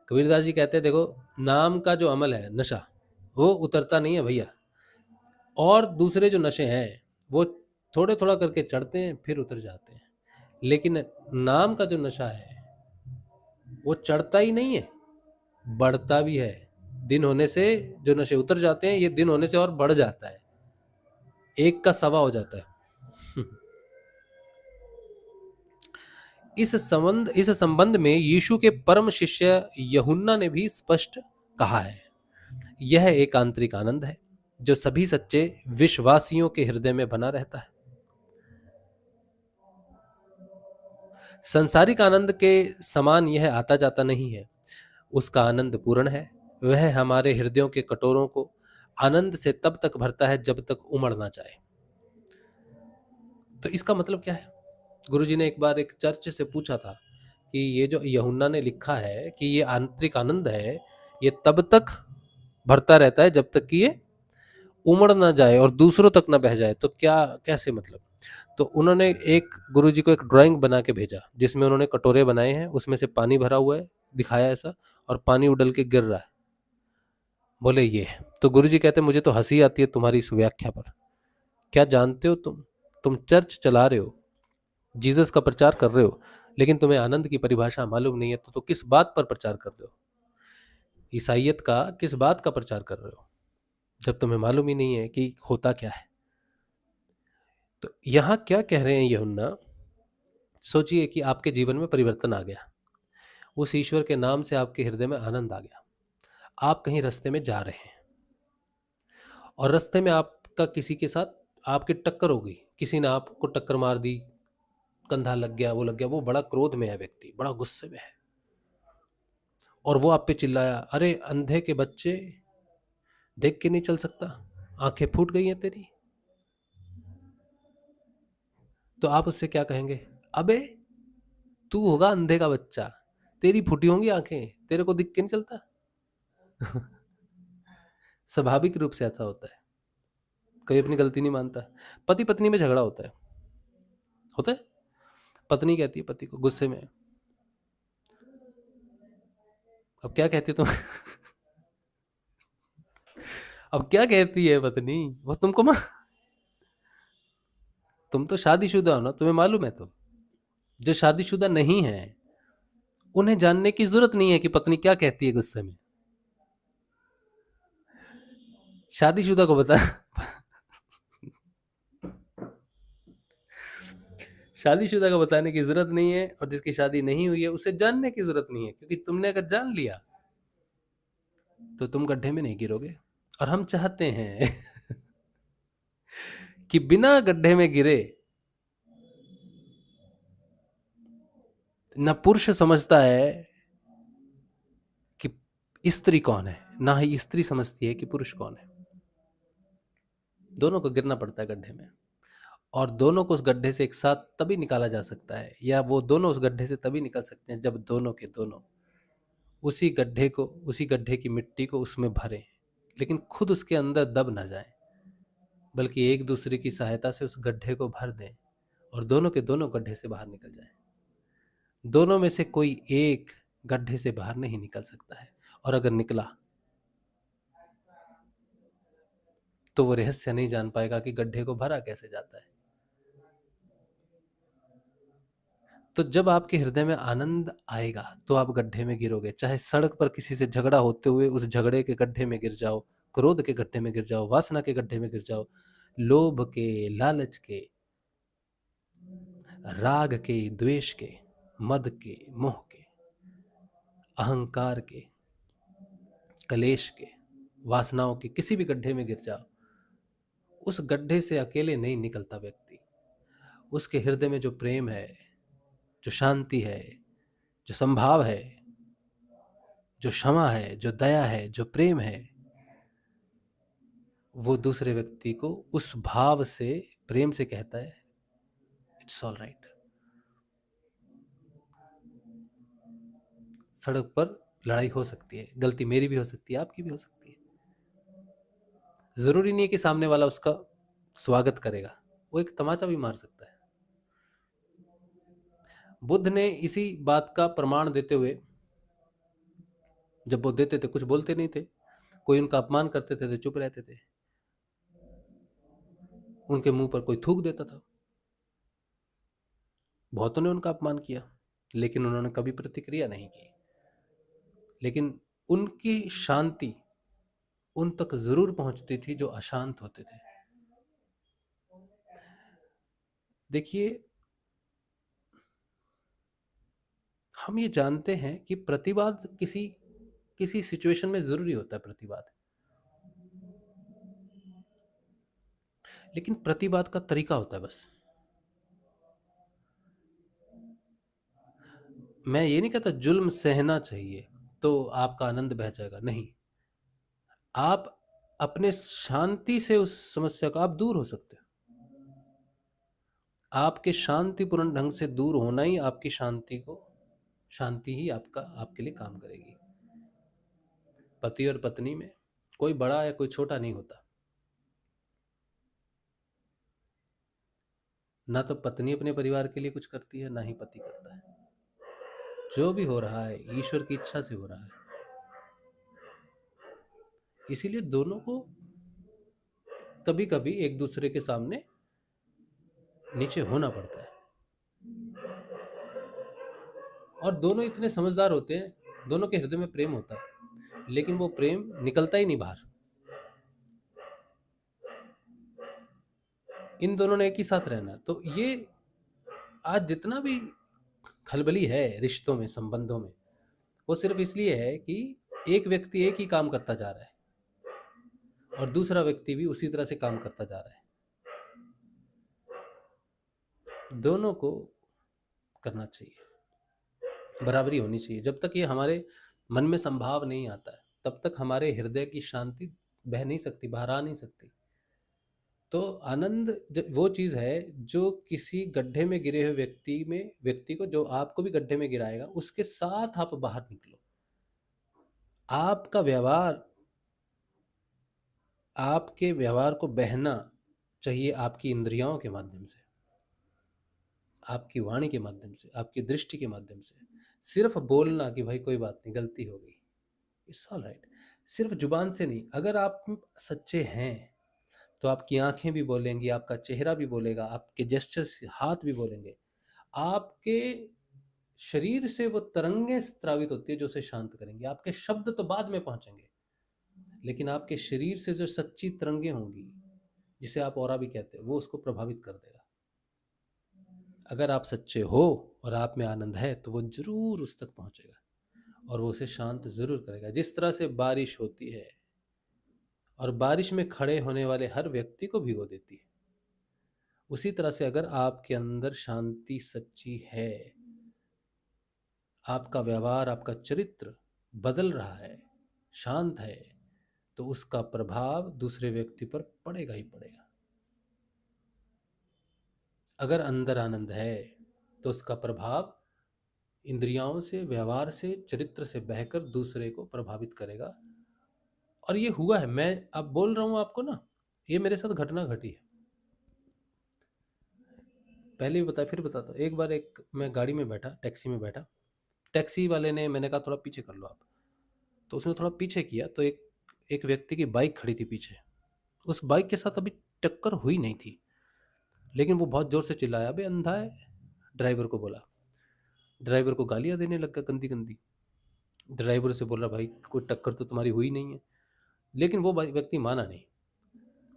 कबीरदास जी कहते हैं देखो, नाम का जो अमल है, नशा, वो उतरता नहीं है भैया। और दूसरे जो नशे हैं वो थोड़े थोड़ा करके चढ़ते हैं फिर उतर जाते हैं, लेकिन नाम का जो नशा है वो चढ़ता ही नहीं है, बढ़ता भी है। दिन होने से जो नशे उतर जाते हैं, ये दिन होने से और बढ़ जाता है, एक का सवा हो जाता है। इस संबंध में यीशु के परम शिष्य यूहन्ना ने भी स्पष्ट कहा है, यह एक आंतरिक आनंद है जो सभी सच्चे विश्वासियों के हृदय में बना रहता है। संसारिक आनंद के समान यह आता जाता नहीं है, उसका आनंद पूर्ण है। वह हमारे हृदयों के कटोरों को आनंद से तब तक भरता है जब तक उमड़ ना जाए। तो इसका मतलब क्या है? गुरुजी ने एक बार एक चर्च से पूछा था कि ये जो यूहन्ना ने लिखा है कि ये आंतरिक आनंद है, ये तब तक भरता रहता है जब तक कि ये उमड़ ना जाए और दूसरों तक ना बह जाए। तो क्या, कैसे मतलब? तो उन्होंने एक गुरुजी को एक ड्राइंग बना के भेजा जिसमें उन्होंने कटोरे बनाए हैं, उसमें से पानी भरा हुआ है, दिखाया ऐसा, और पानी उड़ल के गिर रहा है। बोले ये। तो गुरुजी कहते मुझे तो हंसी आती है तुम्हारी इस व्याख्या पर। क्या जानते हो तुम चर्च चला रहे हो, जीसस का प्रचार कर रहे हो, लेकिन तुम्हें आनंद की परिभाषा मालूम नहीं है, तो किस बात पर प्रचार कर रहे हो? ईसाइयत का किस बात का प्रचार कर रहे हो जब तुम्हें मालूम ही नहीं है कि होता क्या है? तो यहां क्या कह रहे हैं यूहन्ना? सोचिए कि आपके जीवन में परिवर्तन आ गया, उस ईश्वर के नाम से आपके हृदय में आनंद आ गया। आप कहीं रास्ते में जा रहे हैं और रास्ते में आपका किसी के साथ आपकी टक्कर हो गई, किसी ने आपको टक्कर मार दी, कंधा लग गया, वो लग गया, वो बड़ा क्रोध में है व्यक्ति, बड़ा गुस्से में है, और वो आप पे चिल्लाया, अरे अंधे के बच्चे, देख के नहीं चल सकता, आंखें फूट गई हैं तेरी। तो आप उससे क्या कहेंगे? अबे तू होगा अंधे का बच्चा, तेरी फूटी होंगी आंखें, तेरे को दिख के नहीं चलता। स्वाभाविक रूप से ऐसा होता है। कोई अपनी गलती नहीं मानता। पति पत्नी में झगड़ा होता है। पत्नी कहती है पति को गुस्से में, अब क्या कहती तुम अब क्या कहती है पत्नी, वो तुमको तुम तो शादीशुदा हो ना, तुम्हें मालूम है। तो जो शादीशुदा नहीं है उन्हें जानने की जरूरत नहीं है कि पत्नी क्या कहती है गुस्से में। शादीशुदा को बता शादीशुदा को बताने की जरूरत नहीं है, और जिसकी शादी नहीं हुई है उसे जानने की जरूरत नहीं है, क्योंकि तुमने अगर जान लिया तो तुम गड्ढे में नहीं गिरोगे। और हम चाहते हैं कि बिना गड्ढे में गिरे, न पुरुष समझता है कि स्त्री कौन है, ना ही स्त्री समझती है कि पुरुष कौन है। दोनों को गिरना पड़ता है गड्ढे में, और दोनों को उस गड्ढे से एक साथ तभी निकाला जा सकता है, या वो दोनों उस गड्ढे से तभी निकल सकते हैं जब दोनों के दोनों उसी गड्ढे की मिट्टी को उसमें भरें, लेकिन खुद उसके अंदर दब ना जाए, बल्कि एक दूसरे की सहायता से उस गड्ढे को भर दें और दोनों के दोनों गड्ढे से बाहर निकल जाएं। दोनों में से कोई एक गड्ढे से बाहर नहीं निकल सकता है, और अगर निकला तो वो रहस्य नहीं जान पाएगा कि गड्ढे को भरा कैसे जाता है। तो जब आपके हृदय में आनंद आएगा तो आप गड्ढे में गिरोगे, चाहे सड़क पर किसी से झगड़ा होते हुए उस झगड़े के गड्ढे में गिर जाओ, क्रोध के गड्ढे में गिर जाओ, वासना के गड्ढे में गिर जाओ, लोभ के, लालच के, राग के, द्वेष के, मद के, मोह के, अहंकार के, कलेश के, वासनाओं के किसी भी गड्ढे में गिर जाओ, उस गड्ढे से अकेले नहीं निकलता व्यक्ति। उसके हृदय में जो प्रेम है, जो शांति है, जो संभाव है, जो क्षमा है, जो दया है, जो प्रेम है, वो दूसरे व्यक्ति को उस भाव से, प्रेम से कहता है इट्स ऑल राइट। सड़क पर लड़ाई हो सकती है, गलती मेरी भी हो सकती है, आपकी भी हो सकती है। जरूरी नहीं है कि सामने वाला उसका स्वागत करेगा, वो एक तमाचा भी मार सकता है। बुद्ध ने इसी बात का प्रमाण देते हुए, जब वो देते थे कुछ बोलते नहीं थे, कोई उनका अपमान करते थे तो चुप रहते थे, उनके मुंह पर कोई थूक देता था। बहुतों ने उनका अपमान किया लेकिन उन्होंने कभी प्रतिक्रिया नहीं की, लेकिन उनकी शांति उन तक जरूर पहुंचती थी जो अशांत होते थे। देखिए, हम ये जानते हैं कि प्रतिवाद किसी सिचुएशन में जरूरी होता है प्रतिवाद, लेकिन प्रतिवाद का तरीका होता है बस। मैं ये नहीं कहता जुल्म सहना चाहिए तो आपका आनंद बह जाएगा, नहीं। आप अपने शांति से उस समस्या को आप दूर हो सकते हो। आपके शांतिपूर्ण ढंग से दूर होना ही आपकी शांति ही आपके लिए काम करेगी। पति और पत्नी में कोई बड़ा या कोई छोटा नहीं होता। ना तो पत्नी अपने परिवार के लिए कुछ करती है, ना ही पति करता है। जो भी हो रहा है ईश्वर की इच्छा से हो रहा है, इसीलिए दोनों को कभी कभी एक दूसरे के सामने नीचे होना पड़ता है। और दोनों इतने समझदार होते हैं, दोनों के हृदय में प्रेम होता है, लेकिन वो प्रेम निकलता ही नहीं बाहर। इन दोनों ने एक ही साथ रहना। तो ये आज जितना भी खलबली है रिश्तों में, संबंधों में, वो सिर्फ इसलिए है कि एक व्यक्ति एक ही काम करता जा रहा है और दूसरा व्यक्ति भी उसी तरह से काम करता जा रहा है। दोनों को करना चाहिए, बराबरी होनी चाहिए। जब तक ये हमारे मन में संभाव नहीं आता है तब तक हमारे हृदय की शांति बह नहीं सकती, बाहर आ नहीं सकती। तो आनंद वो चीज़ है जो किसी गड्ढे में गिरे हुए व्यक्ति को, जो आपको भी गड्ढे में गिराएगा, उसके साथ आप बाहर निकलो। आपका व्यवहार, आपके व्यवहार को बहना चाहिए आपकी इंद्रियों के माध्यम से, आपकी वाणी के माध्यम से, आपकी दृष्टि के माध्यम से। सिर्फ बोलना कि भाई कोई बात नहीं, गलती हो गई, इट्स ऑल राइट, सिर्फ जुबान से नहीं। अगर आप सच्चे हैं तो आपकी आंखें भी बोलेंगी, आपका चेहरा भी बोलेगा, आपके जेस्चर्स, हाथ भी बोलेंगे। आपके शरीर से वो तरंगें स्रावित होती है जो उसे शांत करेंगे। आपके शब्द तो बाद में पहुंचेंगे, लेकिन आपके शरीर से जो सच्ची तरंगें होंगी, जिसे आप ऑरा भी कहते हैं, वो उसको प्रभावित कर देगा। अगर आप सच्चे हो और आप में आनंद है तो वो जरूर उस तक पहुंचेगा और वो उसे शांत जरूर करेगा। जिस तरह से बारिश होती है और बारिश में खड़े होने वाले हर व्यक्ति को भिगो देती है, उसी तरह से अगर आपके अंदर शांति सच्ची है, आपका व्यवहार, आपका चरित्र बदल रहा है, शांत है, तो उसका प्रभाव दूसरे व्यक्ति पर पड़ेगा ही पड़ेगा। अगर अंदर आनंद है तो उसका प्रभाव इंद्रियों से, व्यवहार से, चरित्र से बहकर दूसरे को प्रभावित करेगा। और ये हुआ है, मैं अब बोल रहा हूं आपको ना, ये मेरे साथ घटना घटी है। पहले भी बताया, फिर बताता हूँ। एक बार मैं गाड़ी में बैठा, टैक्सी में बैठा, टैक्सी वाले ने, मैंने कहा थोड़ा पीछे कर लो आप, तो उसने थोड़ा पीछे किया, तो एक व्यक्ति की बाइक खड़ी थी पीछे। उस बाइक के साथ अभी टक्कर हुई नहीं थी, लेकिन वो बहुत जोर से चिल्लाया, अबे अंधा है, ड्राइवर को बोला। ड्राइवर को गालियां देने लगा, गंदी गंदी। ड्राइवर से बोल रहा, भाई कोई टक्कर तो तुम्हारी हुई नहीं है, लेकिन वो व्यक्ति माना नहीं।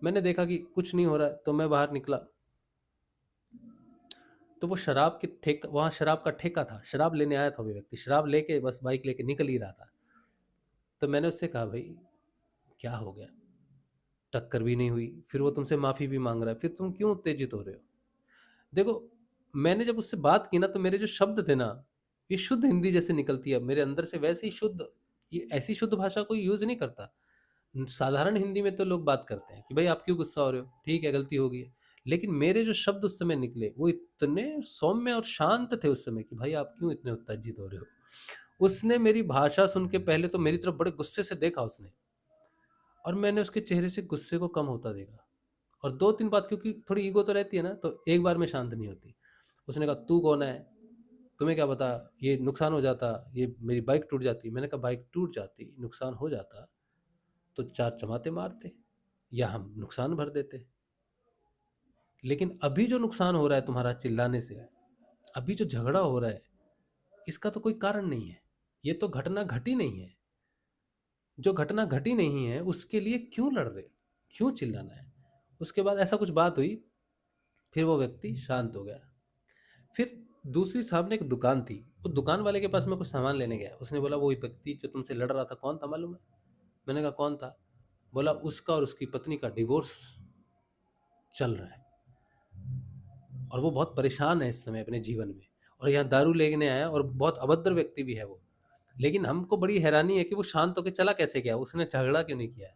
मैंने देखा कि कुछ नहीं हो रहा है, तो मैं बाहर निकला, तो वो शराब के ठेका, वहाँ शराब का ठेका था, शराब लेने आया था वो व्यक्ति, शराब लेके बस बाइक लेके निकल ही रहा था। तो मैंने उससे कहा, भाई क्या हो गया, टक्कर भी नहीं हुई, फिर वो तुमसे माफ़ी भी मांग रहा है, फिर तुम क्यों उत्तेजित हो रहे हो? देखो, मैंने जब उससे बात की ना, तो मेरे जो शब्द थे ना, ये शुद्ध हिंदी जैसे निकलती है मेरे अंदर से, वैसे ही शुद्ध, ये ऐसी शुद्ध भाषा कोई यूज़ नहीं करता। साधारण हिंदी में तो लोग बात करते हैं कि भाई आप क्यों गुस्सा हो रहे हो, ठीक है गलती हो गई है, लेकिन मेरे जो शब्द उस समय निकले वो इतने सौम्य और शांत थे उस समय कि भाई आप क्यों इतने उत्तेजित हो रहे हो। उसने मेरी भाषा सुन के पहले तो मेरी तरफ बड़े गुस्से से देखा उसने, और मैंने उसके चेहरे से गुस्से को कम होता देखा। और दो तीन बात, क्योंकि थोड़ी ईगो तो रहती है ना, तो एक बार में शांत नहीं होती। उसने कहा, तू कौन है, तुम्हें क्या पता, ये नुकसान हो जाता, ये मेरी बाइक टूट जाती। मैंने कहा, बाइक टूट जाती, नुकसान हो जाता तो चार चमाते मारते या हम नुकसान भर देते, लेकिन अभी जो नुकसान हो रहा है तुम्हारा चिल्लाने से, अभी जो झगड़ा हो रहा है, इसका तो कोई कारण नहीं है, ये तो घटना घटी नहीं है। जो घटना घटी नहीं है उसके लिए क्यों लड़ रहे, क्यों चिल्लाना है? उसके बाद ऐसा कुछ बात हुई, फिर वो व्यक्ति शांत हो गया। फिर दूसरी सामने एक दुकान थी, वो दुकान वाले के पास मैं कुछ सामान लेने गया। उसने बोला, वो व्यक्ति जो तुमसे लड़ रहा था कौन था मालूम है? मैंने कहा, कौन था? बोला, उसका और उसकी पत्नी का डिवोर्स चल रहा है और वो बहुत परेशान है इस समय अपने जीवन में, और यहाँ दारू लेने आया, और बहुत अभद्र व्यक्ति भी है वो। लेकिन हमको बड़ी हैरानी है कि वो शांत होकर चला कैसे गया, उसने झगड़ा क्यों नहीं किया?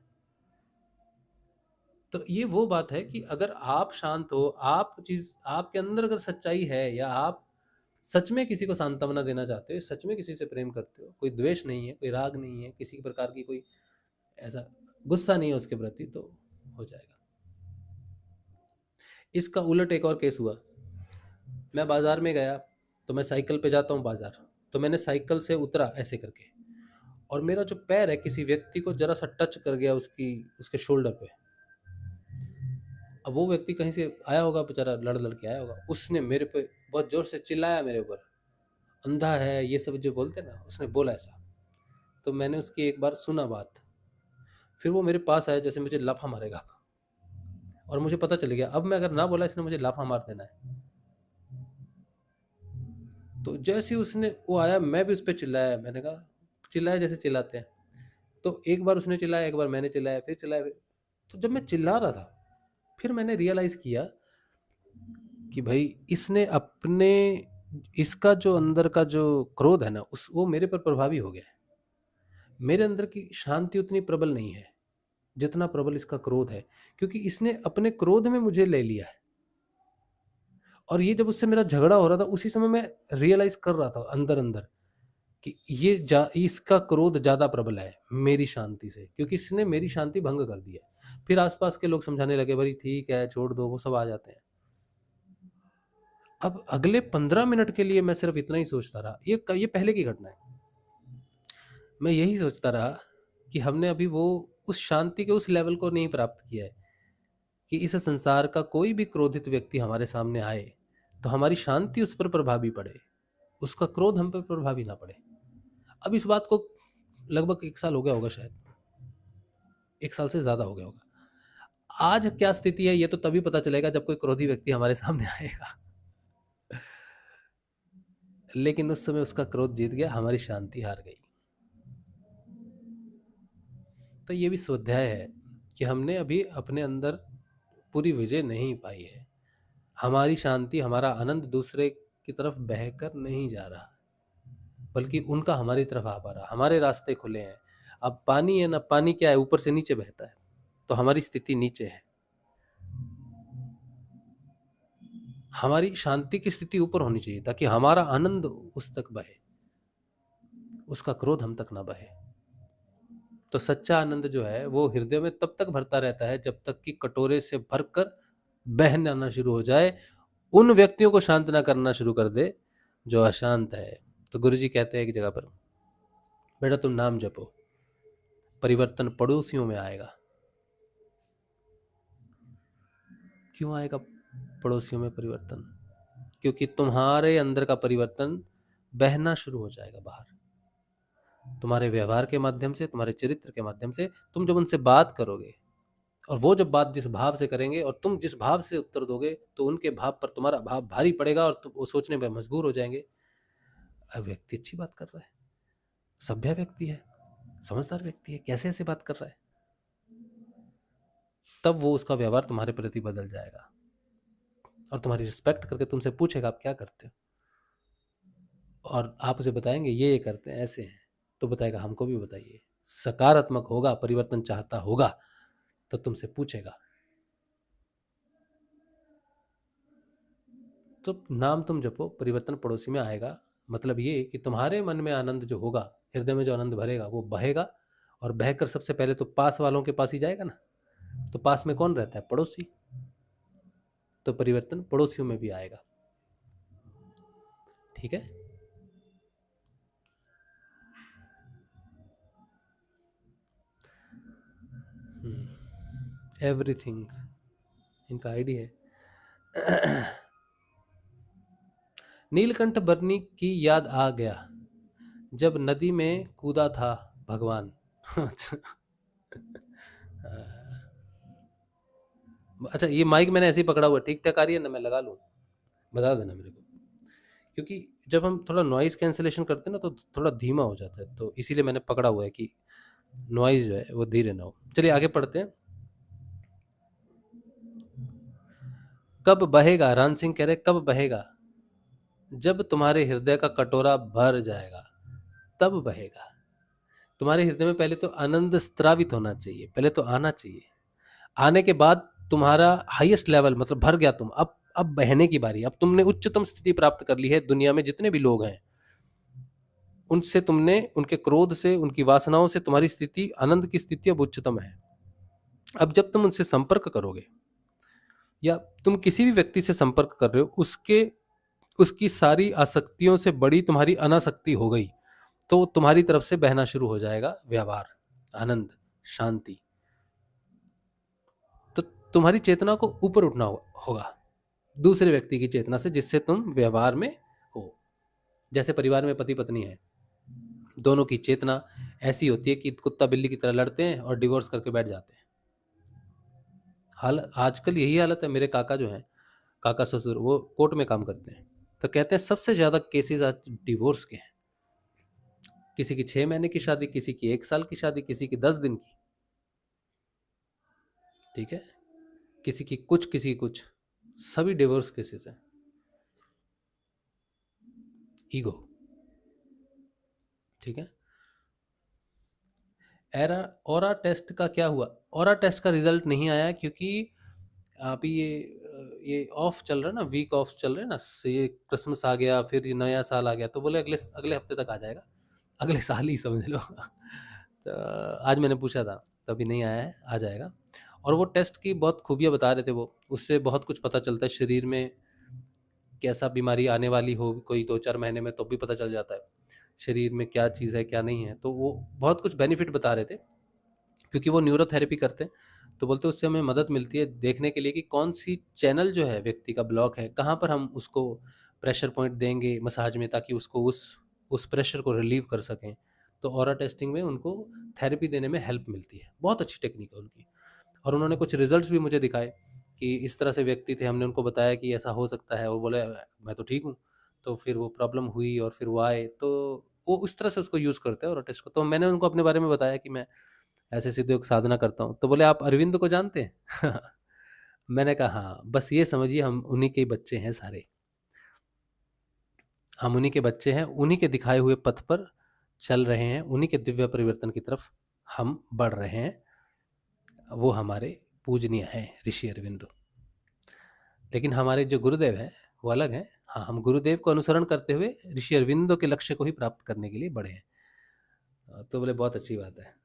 तो ये वो बात है कि अगर आप शांत हो, आप चीज आपके अंदर अगर सच्चाई है, या आप सच में किसी को सांत्वना देना चाहते हो, सच में किसी से प्रेम करते हो, कोई द्वेष नहीं है, कोई राग नहीं है, किसी प्रकार की कोई ऐसा गुस्सा नहीं है उसके प्रति, तो हो जाएगा। इसका उलट एक और केस हुआ। मैं बाजार में गया, तो मैं साइकिल पे जाता हूँ बाजार, तो मैंने साइकिल से उतरा ऐसे करके, और मेरा जो पैर है किसी व्यक्ति को जरा सा टच कर गया उसके शोल्डर पे। अब वो व्यक्ति कहीं से आया होगा, बेचारा लड़ लड़ के आया होगा, उसने मेरे पे बहुत जोर से चिल्लाया, मेरे ऊपर अंधा है, ये सब जो बोलते ना, उसने बोला ऐसा। तो मैंने उसकी एक बार सुना बात, फिर वो मेरे पास आया जैसे मुझे लाफा मारेगा, और मुझे पता चल गया अब मैं अगर ना बोला इसने मुझे लाफा मार देना है। तो जैसे ही उसने वो आया, मैं भी उस पर चिल्लाया। मैंने कहा, चिल्लाया जैसे चिल्लाते हैं। तो एक बार उसने चिल्लाया, एक बार मैंने चिल्लाया, फिर चिल्लाया। तो जब मैं चिल्ला रहा था, फिर मैंने रियलाइज किया कि भाई इसने अपने, इसका जो अंदर का जो क्रोध है ना, वो मेरे पर प्रभावी हो गया है। मेरे अंदर की शांति उतनी प्रबल नहीं है जितना प्रबल इसका क्रोध है, क्योंकि इसने अपने क्रोध में मुझे ले लिया है। और ये जब उससे मेरा झगड़ा हो रहा था, उसी समय मैं रियलाइज कर रहा था अंदर अंदर कि इसका क्रोध ज्यादा प्रबल है मेरी शांति से, क्योंकि इसने मेरी शांति भंग कर दी है। फिर आसपास के लोग समझाने लगे, भाई ठीक है छोड़ दो, वो सब आ जाते हैं। अब अगले 15 मिनट के लिए मैं सिर्फ इतना ही सोचता रहा, ये पहले की घटना है। मैं यही सोचता रहा कि हमने अभी वो उस शांति के उस लेवल को नहीं प्राप्त किया है कि इस संसार का कोई भी क्रोधित व्यक्ति हमारे सामने आए तो हमारी शांति उस पर प्रभावी पड़े, उसका क्रोध हम पर प्रभावी ना पड़े। अब इस बात को लगभग 1 साल हो गया होगा, शायद 1 साल से ज्यादा हो गया होगा। आज क्या स्थिति है ये तो तभी पता चलेगा जब कोई क्रोधी व्यक्ति हमारे सामने आएगा। लेकिन उस समय उसका क्रोध जीत गया, हमारी शांति हार गई। तो ये भी स्वाध्याय है कि हमने अभी अपने अंदर पूरी विजय नहीं पाई है। हमारी शांति, हमारा आनंद दूसरे की तरफ बहकर नहीं जा रहा, बल्कि उनका हमारी तरफ आ पा रहा। हमारे रास्ते खुले हैं। अब पानी है ना, पानी क्या है, ऊपर से नीचे बहता है, तो हमारी स्थिति नीचे है। हमारी शांति की स्थिति ऊपर होनी चाहिए ताकि हमारा आनंद उस तक बहे, उसका क्रोध हम तक ना बहे। तो सच्चा आनंद जो है वो हृदय में तब तक भरता रहता है जब तक कि कटोरे से भरकर बहने आना शुरू हो जाए, उन व्यक्तियों को शांत ना करना शुरू कर दे जो अशांत है। तो गुरुजी कहते हैं एक जगह पर, बेटा तुम नाम जपो, परिवर्तन पड़ोसियों में आएगा। क्यों आएगा पड़ोसियों में परिवर्तन? क्योंकि तुम्हारे अंदर का परिवर्तन बहना शुरू हो जाएगा बाहर, तुम्हारे व्यवहार के माध्यम से, तुम्हारे चरित्र के माध्यम से। तुम जब उनसे बात करोगे और वो जब बात जिस भाव से करेंगे और तुम जिस भाव से उत्तर दोगे, तो उनके भाव पर तुम्हारा भाव भारी पड़ेगा और वो सोचने में मजबूर हो जाएंगे, अब व्यक्ति अच्छी बात कर रहा है, सभ्य व्यक्ति है, समझदार व्यक्ति है, कैसे ऐसे बात कर रहा है। तब वो उसका व्यवहार तुम्हारे प्रति बदल जाएगा और तुम्हारी रिस्पेक्ट करके तुमसे पूछेगा आप क्या करते हो, और आप उसे बताएंगे ये करते हैं, ऐसे हैं, तो बताएगा हमको भी बताइए। सकारात्मक होगा, परिवर्तन चाहता होगा तो तुमसे पूछेगा। तो नाम तुम जपो, परिवर्तन पड़ोसी में आएगा। मतलब ये कि तुम्हारे मन में आनंद जो होगा, हृदय में जो आनंद भरेगा, वो बहेगा और बहकर सबसे पहले तो पास वालों के पास ही जाएगा ना। तो पास में कौन रहता है? पड़ोसी। तो परिवर्तन पड़ोसियों में भी आएगा। ठीक है। एवरीथिंग इनका आईडी है। नीलकंठ बरनी की याद आ गया जब नदी में कूदा था भगवान। अच्छा, ये माइक मैंने ऐसे ही पकड़ा हुआ, ठीक ठाक आ रही है ना? मैं लगा लूँ, बता देना मेरे को, क्योंकि जब हम थोड़ा नॉइज कैंसिलेशन करते हैं ना तो थोड़ा धीमा हो जाता है, तो इसीलिए मैंने पकड़ा हुआ है कि नॉइज जो है वो धीरे ना हो। चलिए आगे पढ़ते हैं। कब बहेगा, रान सिंह कह रहे कब बहेगा? जब तुम्हारे हृदय का कटोरा भर जाएगा तब बहेगा। तुम्हारे हृदय में पहले तो आनंद स्त्रावित होना चाहिए, पहले तो आना चाहिए। आने के बाद तुम्हारा हाईएस्ट लेवल, मतलब भर गया तुम, अब बहने की बारी। अब तुमने उच्चतम स्थिति प्राप्त कर ली है। दुनिया में जितने भी लोग हैं उनसे तुमने, उनके क्रोध से, उनकी वासनाओं से तुम्हारी स्थिति, आनंद की स्थिति अब उच्चतम है। अब जब तुम उनसे संपर्क करोगे या तुम किसी भी व्यक्ति से संपर्क कर रहे हो, उसकी सारी आसक्तियों से बड़ी तुम्हारी अनासक्ति हो गई, तो तुम्हारी तरफ से बहना शुरू हो जाएगा व्यवहार, आनंद, शांति। तो तुम्हारी चेतना को ऊपर उठना होगा दूसरे व्यक्ति की चेतना से, जिससे तुम व्यवहार में हो। जैसे परिवार में पति पत्नी है, दोनों की चेतना ऐसी होती है कि कुत्ता बिल्ली की तरह लड़ते हैं और डिवोर्स करके बैठ जाते हैं। आजकल यही हालत है। मेरे काका जो हैं, काका ससुर, वो कोर्ट में काम करते हैं, तो कहते हैं सबसे ज्यादा केसेस आज डिवोर्स के हैं। किसी की 6 महीने की शादी, किसी की 1 साल की शादी, किसी की 10 दिन की, ठीक है, किसी की कुछ, सभी डिवोर्स केसेस हैं। ईगो, ठीक है। ऑरा टेस्ट का क्या हुआ? ऑरा टेस्ट का रिजल्ट नहीं आया क्योंकि अभी ये ऑफ चल रहा है ना, वीक ऑफ चल रहे हैं ना, ये क्रिसमस आ गया, फिर ये नया साल आ गया, तो बोले अगले हफ्ते तक आ जाएगा, अगले साल ही समझ लो। तो आज मैंने पूछा था, तो अभी नहीं आया है, आ जाएगा। और वो टेस्ट की बहुत खूबियाँ बता रहे थे वो, उससे बहुत कुछ पता चलता है शरीर में कैसा बीमारी आने वाली हो कोई 2-4 महीने में तो भी पता चल जाता है, शरीर में क्या चीज़ है क्या नहीं है। तो वो बहुत कुछ बेनिफिट बता रहे थे, क्योंकि वो न्यूरोथेरेपी करते हैं, तो बोलते हैं उससे हमें मदद मिलती है देखने के लिए कि कौन सी चैनल जो है व्यक्ति का ब्लॉक है, कहाँ पर हम उसको प्रेशर पॉइंट देंगे मसाज में ताकि उसको उस प्रेशर को रिलीव कर सकें। तो ऑरा टेस्टिंग में उनको थेरेपी देने में हेल्प मिलती है, बहुत अच्छी टेक्निक है उनकी। और उन्होंने कुछ रिजल्ट्स भी मुझे दिखाए कि इस तरह से व्यक्ति थे, हमने उनको बताया कि ऐसा हो सकता है, वो बोले मैं तो ठीक हूँ। तो फिर वो प्रॉब्लम हुई और फिर वो आए, तो वो उस तरह से उसको यूज़ करते हैं ऑरा टेस्ट को। तो मैंने उनको अपने बारे में बताया कि मैं ऐसे सिद्ध योग साधना करता हूँ। तो बोले आप अरविंद को जानते हैं? मैंने कहा हाँ, बस ये समझिए हम उन्हीं के बच्चे हैं सारे। हम उन्हीं के बच्चे हैं, उन्हीं के दिखाए हुए पथ पर चल रहे हैं, उन्हीं के दिव्य परिवर्तन की तरफ हम बढ़ रहे हैं। वो हमारे पूजनीय हैं ऋषि अरविंदो। लेकिन हमारे जो गुरुदेव हैं वो अलग हैं। हाँ, हम गुरुदेव को अनुसरण करते हुए ऋषि अरविंदो के लक्ष्य को ही प्राप्त करने के लिए बढ़े हैं। तो बोले बहुत अच्छी बात है।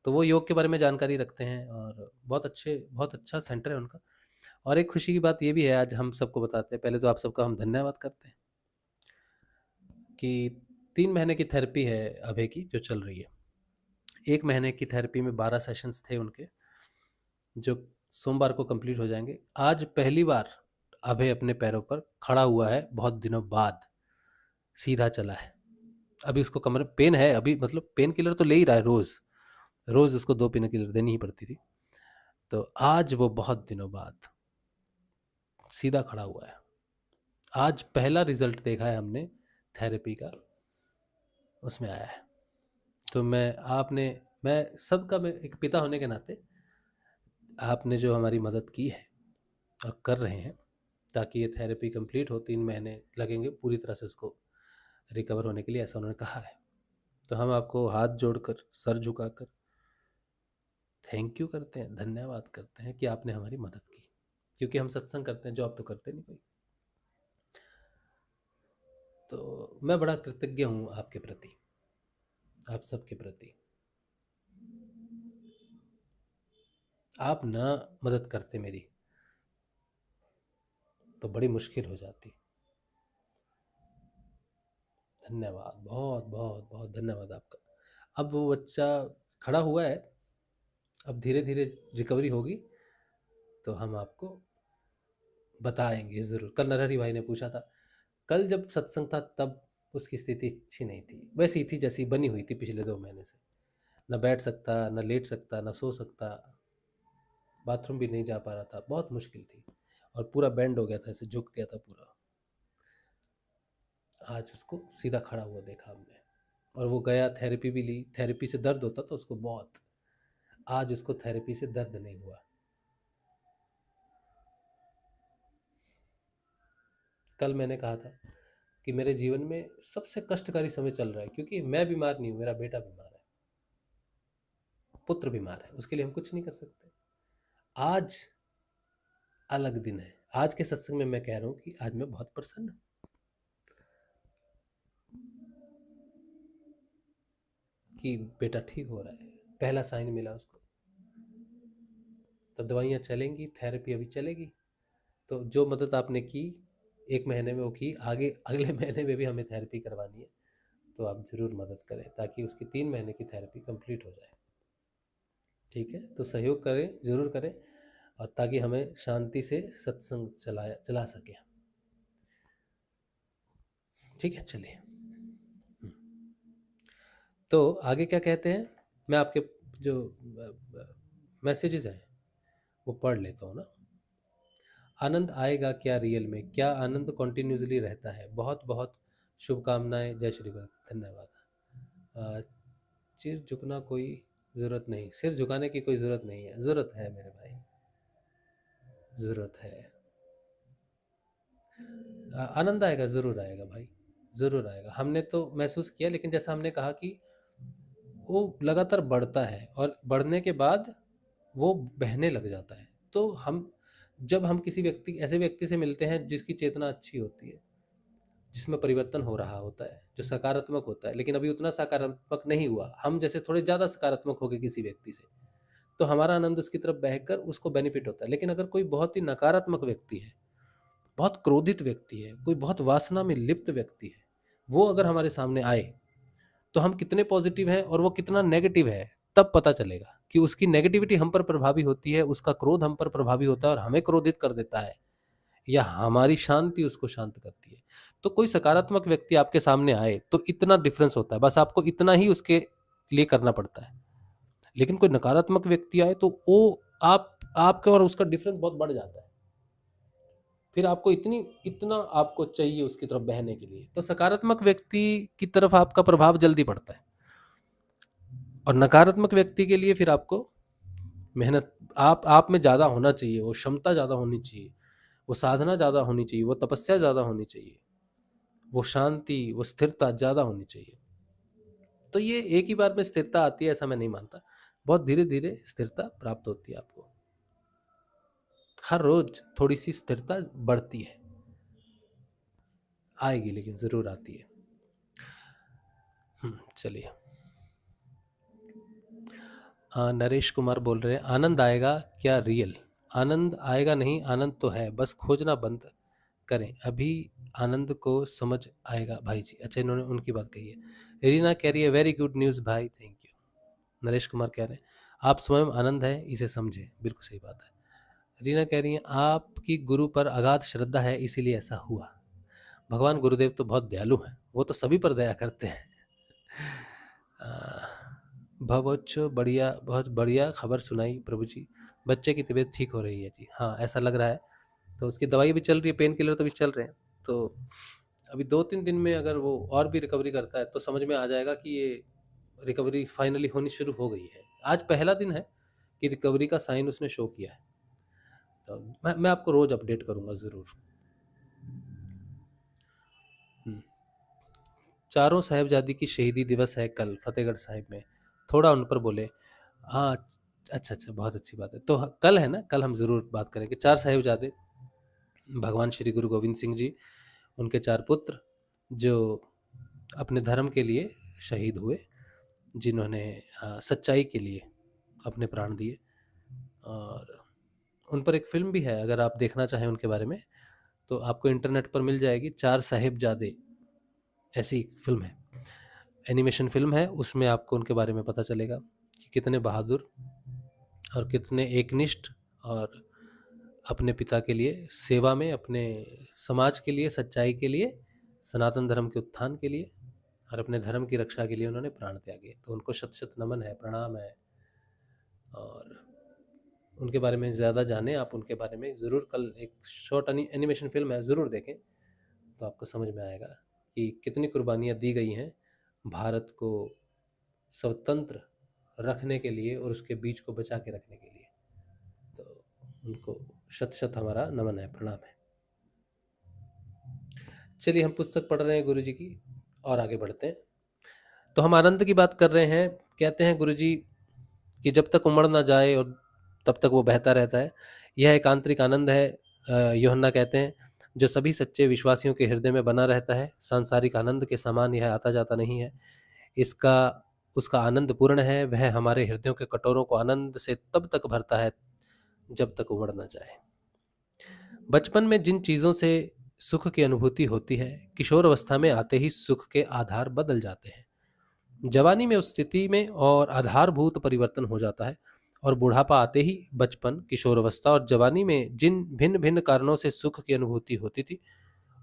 तो वो योग के बारे में जानकारी रखते हैं और बहुत अच्छा सेंटर है उनका। और एक खुशी की बात ये भी है, आज हम सबको बताते हैं, पहले तो आप सबका हम धन्यवाद करते हैं कि 3 महीने की थेरेपी है अभय की जो चल रही है। 1 महीने की थेरेपी में 12 सेशंस थे उनके, जो सोमवार को कंप्लीट हो जाएंगे। आज पहली बार अभय अपने पैरों पर खड़ा हुआ है, बहुत दिनों बाद सीधा चला है। अभी उसको कमर में पेन है, अभी मतलब पेन किलर तो ले ही रहा है, रोज रोज उसको 2 पेन किलर देनी ही पड़ती थी। तो आज वो बहुत दिनों बाद सीधा खड़ा हुआ है। आज पहला रिजल्ट देखा है हमने थेरेपी का, उसमें आया है। तो मैं सबका, मैं एक पिता होने के नाते आपने जो हमारी मदद की है और कर रहे हैं ताकि ये थेरेपी कंप्लीट हो, 3 महीने लगेंगे पूरी तरह से उसको रिकवर होने के लिए, ऐसा उन्होंने कहा है। तो हम आपको हाथ जोड़कर सर झुकाकर थैंक यू करते हैं, धन्यवाद करते हैं कि आपने हमारी मदद की, क्योंकि हम सत्संग करते हैं जो आप तो करते नहीं कोई। तो मैं बड़ा कृतज्ञ हूँ आपके प्रति, आप सबके प्रति। आप ना मदद करते मेरी तो बड़ी मुश्किल हो जाती। धन्यवाद, बहुत बहुत बहुत धन्यवाद आपका। अब वो बच्चा खड़ा हुआ है, अब धीरे धीरे रिकवरी होगी तो हम आपको बताएंगे ज़रूर। कल नरहरी भाई ने पूछा था, कल जब सत्संग था तब उसकी स्थिति अच्छी नहीं थी, वैसी थी जैसी बनी हुई थी पिछले 2 महीने से। न बैठ सकता, न लेट सकता, न सो सकता, बाथरूम भी नहीं जा पा रहा था, बहुत मुश्किल थी और पूरा बैंड हो गया था, ऐसे झुक गया था पूरा। आज उसको सीधा खड़ा हुआ देखा हमने, और वो गया, थेरेपी भी ली। थेरेपी से दर्द होता था उसको बहुत, आज उसको थेरेपी से दर्द नहीं हुआ। कल मैंने कहा था कि मेरे जीवन में सबसे कष्टकारी समय चल रहा है, क्योंकि मैं बीमार नहीं हूँ, मेरा बेटा बीमार है, पुत्र बीमार है, उसके लिए हम कुछ नहीं कर सकते। आज अलग दिन है, आज के सत्संग में मैं कह रहा हूँ कि आज मैं बहुत प्रसन्न हूँ कि बेटा ठीक हो रहा है, पहला साइन मिला उसको। तो दवाइयाँ चलेंगी, थेरेपी अभी चलेगी। तो जो मदद आपने की 1 महीने में वो की, आगे अगले महीने में भी हमें थेरेपी करवानी है, तो आप ज़रूर मदद करें ताकि उसकी 3 महीने की थेरेपी कंप्लीट हो जाए। ठीक है, तो सहयोग करें, ज़रूर करें, और ताकि हमें शांति से सत्संग चला सके। ठीक है, चलिए। तो आगे क्या कहते हैं, मैं आपके जो मैसेजेस हैं वो पढ़ लेता हूँ ना। आनंद आएगा क्या रियल में, क्या आनंद कॉन्टिन्यूसली रहता है, बहुत बहुत शुभकामनाएं, जय श्री गुरु, धन्यवाद। सिर झुकना कोई ज़रूरत नहीं, सिर झुकाने की कोई ज़रूरत नहीं है, ज़रूरत है मेरे भाई, ज़रूरत है। आनंद आएगा, ज़रूर आएगा भाई, ज़रूर आएगा। हमने तो महसूस किया, लेकिन जैसा हमने कहा कि वो लगातार बढ़ता है और बढ़ने के बाद वो बहने लग जाता है। तो हम जब हम किसी व्यक्ति, ऐसे व्यक्ति से मिलते हैं जिसकी चेतना अच्छी होती है, जिसमें परिवर्तन हो रहा होता है, जो सकारात्मक होता है, लेकिन अभी उतना सकारात्मक नहीं हुआ, हम जैसे थोड़े ज़्यादा सकारात्मक हो गए किसी व्यक्ति से, तो हमारा आनंद उसकी तरफ बहकर उसको बेनिफिट होता है। लेकिन अगर कोई बहुत ही नकारात्मक व्यक्ति है, बहुत क्रोधित व्यक्ति है, कोई बहुत वासना में लिप्त व्यक्ति है, वो अगर हमारे सामने आए तो हम कितने पॉजिटिव हैं और वो कितना नेगेटिव है तब पता चलेगा कि उसकी नेगेटिविटी हम पर प्रभावी होती है, उसका क्रोध हम पर प्रभावी होता है और हमें क्रोधित कर देता है, या हमारी शांति उसको शांत करती है। तो कोई सकारात्मक व्यक्ति आपके सामने आए तो इतना डिफरेंस होता है, बस आपको इतना ही उसके लिए करना पड़ता है। लेकिन कोई नकारात्मक व्यक्ति आए तो वो आपके और उसका डिफरेंस बहुत बढ़ जाता है, फिर आपको इतना आपको चाहिए उसकी तरफ बहने के लिए। तो सकारात्मक व्यक्ति की तरफ आपका प्रभाव जल्दी पड़ता है, और नकारात्मक व्यक्ति के लिए फिर आपको मेहनत आप में ज़्यादा होना चाहिए, वो क्षमता ज़्यादा होनी चाहिए, वो साधना ज़्यादा होनी चाहिए, वो तपस्या ज़्यादा होनी चाहिए, वो शांति, वो स्थिरता ज़्यादा होनी चाहिए। तो ये एक ही बार में स्थिरता आती है ऐसा मैं नहीं मानता, बहुत धीरे धीरे स्थिरता प्राप्त होती है आपको। हर रोज थोड़ी सी स्थिरता बढ़ती है, आएगी लेकिन जरूर आती है। चलिए, नरेश कुमार बोल रहे हैं, आनंद आएगा क्या रियल? आनंद आएगा नहीं, आनंद तो है, बस खोजना बंद करें, अभी आनंद को समझ आएगा भाई जी। अच्छा, इन्होंने उनकी बात कही है। रीना कह रही है वेरी गुड न्यूज़ भाई, थैंक यू। नरेश कुमार कह रहे हैं आप स्वयं आनंद है, इसे समझे, बिल्कुल सही बात है। रीना कह रही है आपकी गुरु पर अगाध श्रद्धा है इसीलिए ऐसा हुआ। भगवान गुरुदेव तो बहुत दयालु हैं, वो तो सभी पर दया करते हैं। बहुत बढ़िया, बहुत बढ़िया खबर सुनाई प्रभु जी, बच्चे की तबीयत ठीक हो रही है जी। हाँ, ऐसा लग रहा है, तो उसकी दवाई भी चल रही है, पेन किलर तो भी चल रहे हैं। तो अभी 2-3 दिन में अगर वो और भी रिकवरी करता है तो समझ में आ जाएगा कि ये रिकवरी फाइनली होनी शुरू हो गई है। आज पहला दिन है कि रिकवरी का साइन उसने शो किया है, तो मैं आपको रोज अपडेट करूंगा ज़रूर। चारों साहिबजादी की शहीदी दिवस है कल फतेहगढ़ साहिब में, थोड़ा उन पर बोले। हाँ, अच्छा, बहुत अच्छी बात है। तो कल है ना, कल हम ज़रूर बात करेंगे। 4 साहिबजादे भगवान श्री गुरु गोविंद सिंह जी, उनके 4 पुत्र जो अपने धर्म के लिए शहीद हुए, जिन्होंने सच्चाई के लिए अपने प्राण दिए। और उन पर एक फिल्म भी है, अगर आप देखना चाहें उनके बारे में तो आपको इंटरनेट पर मिल जाएगी, 4 साहिबजादे ऐसी फिल्म है, एनिमेशन फिल्म है। उसमें आपको उनके बारे में पता चलेगा कि कितने बहादुर और कितने एकनिष्ठ, और अपने पिता के लिए सेवा में, अपने समाज के लिए, सच्चाई के लिए, सनातन धर्म के उत्थान के लिए और अपने धर्म की रक्षा के लिए उन्होंने प्राण त्यागे। तो उनको शत शत नमन है, प्रणाम है। और उनके बारे में ज़्यादा जानें आप, उनके बारे में ज़रूर कल एक शॉर्ट एनिमेशन फिल्म है, ज़रूर देखें, तो आपको समझ में आएगा कि कितनी कुर्बानियाँ दी गई हैं भारत को स्वतंत्र रखने के लिए और उसके बीच को बचा के रखने के लिए। तो उनको शत शत हमारा नमन है, प्रणाम है। चलिए, हम पुस्तक पढ़ रहे हैं गुरु जी की और आगे बढ़ते हैं। तो हम आनंद की बात कर रहे हैं। कहते हैं गुरु जी कि जब तक उमड़ ना जाए और तब तक वो बहता रहता है, यह एक आंतरिक आनंद है। यूहन्ना कहते हैं जो सभी सच्चे विश्वासियों के हृदय में बना रहता है, सांसारिक आनंद के समान यह आता जाता नहीं है। इसका उसका आनंद पूर्ण है, वह हमारे हृदयों के कटोरों को आनंद से तब तक भरता है जब तक उमड़ ना जाए। बचपन में जिन चीज़ों से सुख की अनुभूति होती है, किशोर अवस्था में आते ही सुख के आधार बदल जाते हैं। जवानी में उस स्थिति में और आधारभूत परिवर्तन हो जाता है, और बुढ़ापा आते ही बचपन, किशोर अवस्था और जवानी में जिन भिन्न भिन्न कारणों से सुख की अनुभूति होती थी,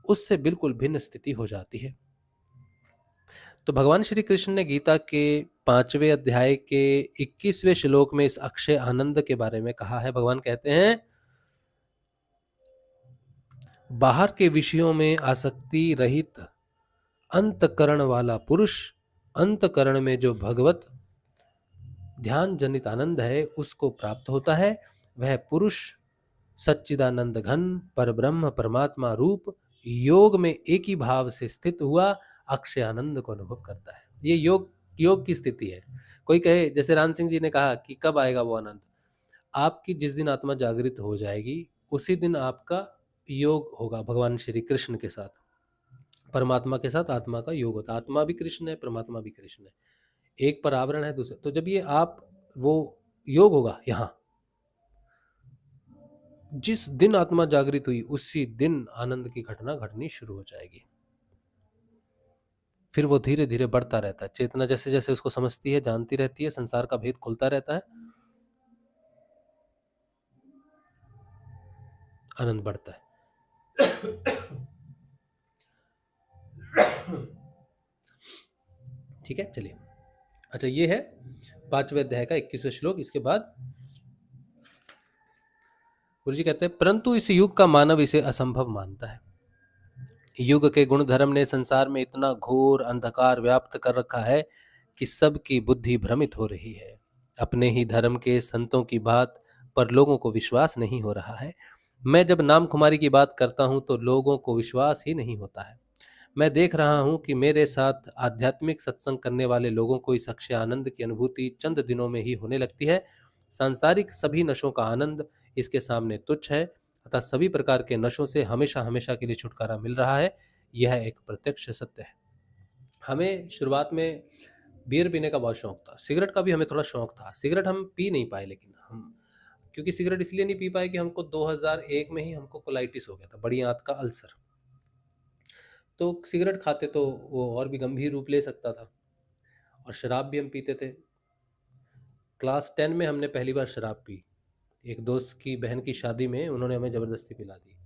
उससे बिल्कुल भिन्न स्थिति हो जाती है। तो भगवान श्री कृष्ण ने गीता के 5वें अध्याय के 21वें श्लोक में इस अक्षय आनंद के बारे में कहा है। भगवान कहते हैं, बाहर के विषयों में आसक्ति रहित अंतकरण वाला पुरुष, अंतकरण में जो भगवत ध्यान जनित आनंद है उसको प्राप्त होता है। वह पुरुष सच्चिदानंद घन पर ब्रह्म परमात्मा रूप योग में एक ही भाव से स्थित हुआ अक्षय आनंद को अनुभव करता है। ये योग की स्थिति है। कोई कहे, जैसे राम सिंह जी ने कहा कि कब आएगा वो आनंद, आपकी जिस दिन आत्मा जागृत हो जाएगी उसी दिन आपका योग होगा भगवान श्री कृष्ण के साथ, परमात्मा के साथ आत्मा का योग होता है। आत्मा भी कृष्ण है, परमात्मा भी कृष्ण है, एक पर आवरण है दूसरा। तो जब ये आप वो योग होगा यहाँ। जिस दिन आत्मा जागृत हुई उसी दिन आनंद की घटना घटनी शुरू हो जाएगी। फिर वो धीरे धीरे बढ़ता रहता है, चेतना जैसे जैसे उसको समझती है, जानती रहती है, संसार का भेद खुलता रहता है, आनंद बढ़ता है। ठीक है, चलिए। अच्छा, ये है 5वें अध्याय का 21वें श्लोक। इसके बाद गुरु जी कहते हैं, परंतु इस युग का मानव इसे असंभव मानता है। युग के गुण धर्म ने संसार में इतना घोर अंधकार व्याप्त कर रखा है कि सबकी बुद्धि भ्रमित हो रही है। अपने ही धर्म के संतों की बात पर लोगों को विश्वास नहीं हो रहा है। मैं जब नाम कुमारी की बात करता हूं तो लोगों को विश्वास ही नहीं होता है। मैं देख रहा हूं कि मेरे साथ आध्यात्मिक सत्संग करने वाले लोगों को इस अक्षय आनंद की अनुभूति चंद दिनों में ही होने लगती है। सांसारिक सभी नशों का आनंद इसके सामने तुच्छ है, अतः सभी प्रकार के नशों से हमेशा हमेशा के लिए छुटकारा मिल रहा है। यह एक प्रत्यक्ष सत्य है। हमें शुरुआत में बियर पीने का बहुत शौक था, सिगरेट का भी हमें थोड़ा शौक था। सिगरेट हम पी नहीं पाए, लेकिन हम, क्योंकि सिगरेट इसलिए नहीं पी पाए कि हमको 2001 में ही हमको कोलाइटिस हो गया था, बड़ी आंत का अल्सर। तो सिगरेट खाते तो वो और भी गंभीर रूप ले सकता था। और शराब भी हम पीते थे। क्लास 10 में हमने पहली बार शराब पी। एक दोस्त की बहन की शादी में उन्होंने हमें ज़बरदस्ती पिला दी।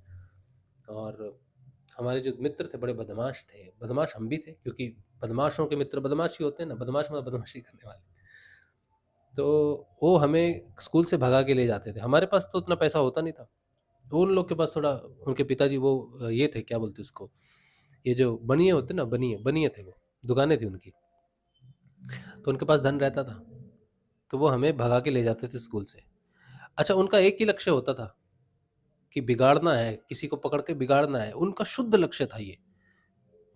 और हमारे जो मित्र थे बड़े बदमाश थे, बदमाश हम भी थे, क्योंकि बदमाशों के मित्र बदमाश ही होते हैं ना, बदमाश मतलब बदमाशी करने वाले। तो वो हमें स्कूल से भगा के ले जाते थे। हमारे पास तो उतना पैसा होता नहीं था, उन लोग के पास थोड़ा, उनके पिताजी वो ये थे, क्या बोलते उसको, ये जो बनिए होते ना, बनिए बनिए थे, वो दुकानें थी उनकी, तो उनके पास धन रहता था, तो वो हमें भगा के ले जाते थे स्कूल से। अच्छा, उनका एक ही लक्ष्य होता था कि बिगाड़ना है, किसी को पकड़ के बिगाड़ना है। उनका शुद्ध लक्ष्य था ये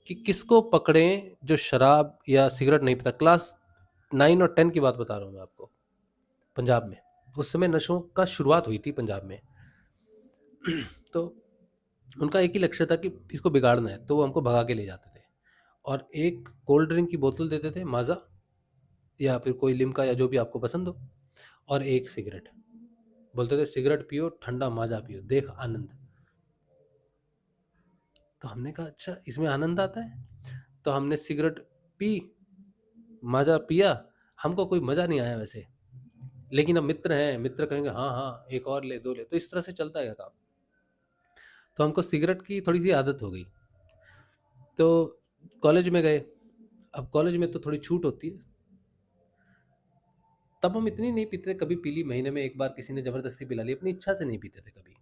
कि किसको पकड़ें जो शराब या सिगरेट नहीं पीता। क्लास 9 और 10 की बात बता रहा हूँ मैं आपको, पंजाब में उस समय नशों का शुरुआत हुई थी पंजाब में। तो उनका एक ही लक्ष्य था कि इसको बिगाड़ना है, तो वो हमको भगा के ले जाते थे और एक कोल्ड ड्रिंक की बोतल देते थे, माजा या फिर कोई लिम्का या जो भी आपको पसंद हो, और एक सिगरेट। बोलते थे सिगरेट पियो, ठंडा माजा पियो, देख आनंद। तो हमने कहा अच्छा, इसमें आनंद आता है। तो हमने सिगरेट पी, माजा पिया, हमको कोई मजा नहीं आया वैसे, लेकिन अब मित्र हैं, मित्र कहेंगे हाँ हाँ एक और ले, दो ले, तो इस तरह से चलता है काम। तो हमको सिगरेट की थोड़ी सी आदत हो गई। तो कॉलेज में गए, अब कॉलेज में तो थोड़ी छूट होती है, तब हम इतनी नहीं पीते थे। कभी पी ली, महीने में एक बार किसी ने ज़बरदस्ती पिला ली, अपनी इच्छा से नहीं पीते थे कभी।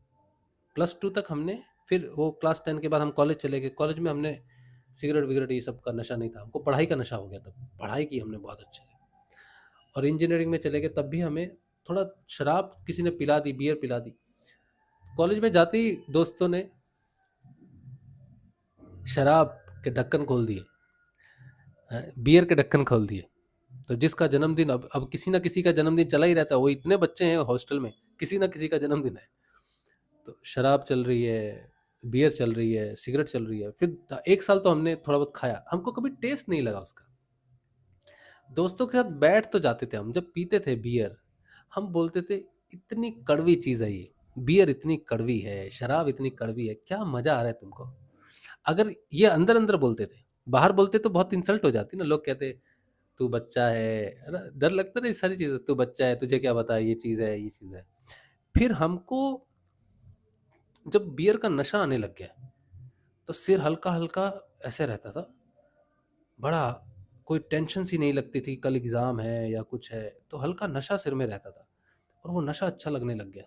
+2 तक हमने, फिर वो क्लास 10 के बाद हम कॉलेज चले गए। कॉलेज में हमने सिगरेट विगरेट ये सब का नशा नहीं था, हमको पढ़ाई का नशा हो गया। तब पढ़ाई की हमने बहुत अच्छे से, और इंजीनियरिंग में चले गए, तब भी हमें थोड़ा शराब किसी ने पिला दी, बियर पिला दी। कॉलेज में जाते ही दोस्तों ने शराब के ढक्कन खोल दिए, बियर के ढक्कन खोल दिए। तो जिसका जन्मदिन, अब किसी ना किसी का जन्मदिन चला ही रहता है, वो इतने बच्चे हैं हॉस्टल में, किसी ना किसी का जन्मदिन है। तो शराब चल रही है, बियर चल रही है, सिगरेट चल रही है। फिर 1 साल तो हमने थोड़ा बहुत खाया, हमको कभी टेस्ट नहीं लगा उसका। दोस्तों के साथ बैठ तो जाते थे हम, जब पीते थे बियर, हम बोलते थे इतनी कड़वी चीज़ है ये, बियर इतनी कड़वी है, शराब इतनी कड़वी है, क्या मजा आ रहा है तुमको। अगर ये अंदर अंदर बोलते थे, बाहर बोलते तो बहुत इंसल्ट हो जाती ना, लोग कहते तू बच्चा है ना, डर लगता ना ये सारी चीज़ें, तू बच्चा है, तुझे क्या पता, ये चीज़ है, ये चीज़ है। फिर हमको जब बियर का नशा आने लग गया, तो सिर हल्का हल्का ऐसे रहता था, बड़ा कोई टेंशन सी नहीं लगती थी, कल एग्ज़ाम है या कुछ है, तो हल्का नशा सिर में रहता था, और वो नशा अच्छा लगने लग गया।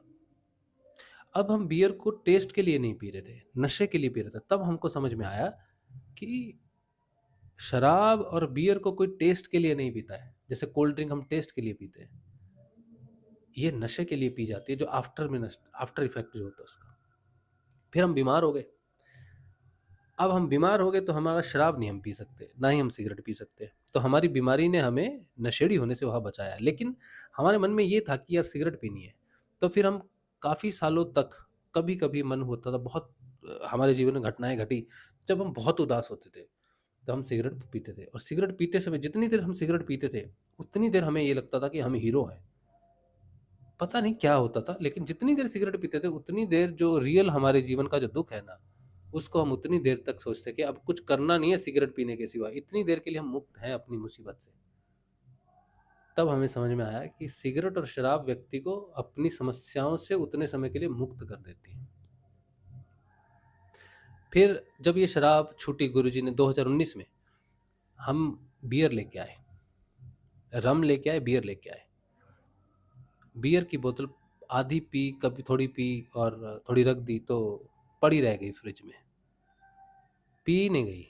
अब हम बियर को टेस्ट के लिए नहीं पी रहे थे, नशे के लिए पी रहे थे। तब हमको समझ में आया कि शराब और बियर को कोई टेस्ट के लिए नहीं पीता है, जैसे कोल्ड ड्रिंक हम टेस्ट के लिए पीते हैं, ये नशे के लिए पी जाती है, जो आफ्टर इफेक्ट जो होता है उसका। फिर हम बीमार हो गए। अब हम बीमार हो गए तो हमारा शराब नहीं हम पी सकते, ना ही हम सिगरेट पी सकते। तो हमारी बीमारी ने हमें नशेड़ी होने से वहाँ बचाया, लेकिन हमारे मन में ये था कि यार सिगरेट पीनी है। तो फिर हम काफ़ी सालों तक, कभी कभी मन होता था, बहुत हमारे जीवन में घटनाएं घटी जब हम बहुत उदास होते थे, तो हम सिगरेट पीते थे। और सिगरेट पीते समय जितनी देर हम सिगरेट पीते थे, उतनी देर हमें ये लगता था कि हम हीरो हैं, पता नहीं क्या होता था, लेकिन जितनी देर सिगरेट पीते थे उतनी देर जो रियल हमारे जीवन का जो दुख है ना, उसको हम उतनी देर तक सोचते कि अब कुछ करना नहीं है सिगरेट पीने के सिवा, इतनी देर के लिए हम मुक्त हैं अपनी मुसीबत से। तब हमें समझ में आया कि सिगरेट और शराब व्यक्ति को अपनी समस्याओं से उतने समय के लिए मुक्त कर देती है। फिर जब ये शराब छूटी गुरुजी ने 2019 में, हम बियर लेके आए, रम लेके आए, बियर लेके आए। बियर की बोतल आधी पी, कभी थोड़ी पी और थोड़ी रख दी तो पड़ी रह गई फ्रिज में, पी नहीं गई,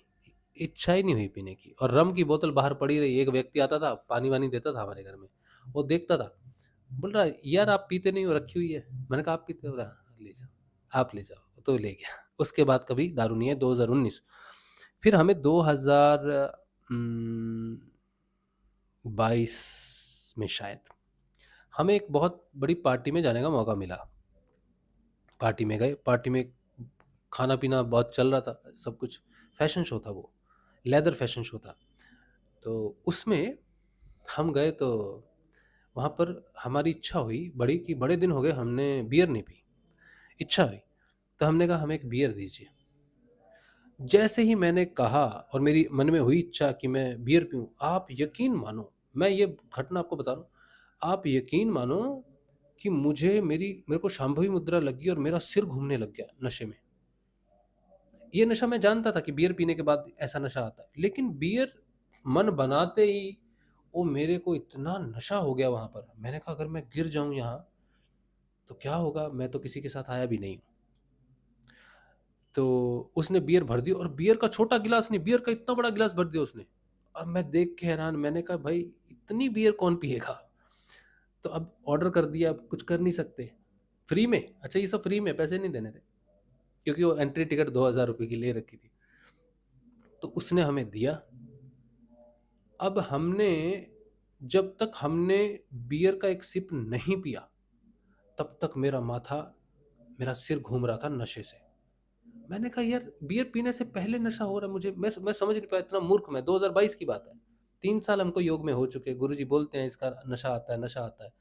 इच्छा ही नहीं हुई पीने की। और रम की बोतल बाहर पड़ी रही, एक व्यक्ति आता था, पानी वानी देता था हमारे घर में, वो देखता था, बोल रहा यार आप पीते नहीं हो, रखी हुई है। मैंने कहा आप पीते हो? "हाँ, ले जाओ, आप ले जाओ", तो ले गया। उसके बाद कभी दारू नहीं है। 2019 फिर हमें 2022 में शायद हमें एक बहुत बड़ी पार्टी में जाने का मौका मिला। पार्टी में गए, पार्टी में खाना पीना बहुत चल रहा था, सब कुछ फैशन शो था, वो लेदर फैशन शो था। तो उसमें हम गए, तो वहाँ पर हमारी इच्छा हुई बड़ी कि बड़े दिन हो गए हमने बियर नहीं पी, इच्छा हुई, तो हमने कहा हमें एक बियर दीजिए। जैसे ही मैंने कहा और मेरी मन में हुई इच्छा कि मैं बियर पीऊँ, आप यकीन मानो, मैं ये घटना आपको बता रहा हूँ, आप यकीन मानो कि मेरे को शांभवी मुद्रा लगी और मेरा सिर घूमने लग गया नशे में। ये नशा मैं जानता था कि बियर पीने के बाद ऐसा नशा आता है, लेकिन बियर मन बनाते ही वो मेरे को इतना नशा हो गया वहां पर। मैंने कहा अगर मैं गिर जाऊं यहाँ तो क्या होगा, मैं तो किसी के साथ आया भी नहीं हूँ। तो उसने बियर भर दी, और बियर का छोटा गिलास नहीं, बियर का इतना बड़ा गिलास भर दिया उसने। अब मैं देख के हैरान, मैंने कहा भाई इतनी बियर कौन पिएगा। तो अब ऑर्डर कर दिया, अब कुछ कर नहीं सकते। फ्री में, अच्छा ये सब फ्री में, पैसे नहीं देने थे, क्योंकि वो एंट्री टिकट 2000 रुपये की ले रखी थी। तो उसने हमें दिया। अब जब तक हमने बियर का एक सिप नहीं पिया, तब तक मेरा सिर घूम रहा था नशे से। मैंने कहा यार बियर पीने से पहले नशा हो रहा है मुझे, मैं समझ नहीं पाया, इतना मूर्ख मैं। 2022 की बात है, 3 साल हमको योग में हो चुके, गुरुजी बोलते हैं इसका नशा आता है, नशा आता है।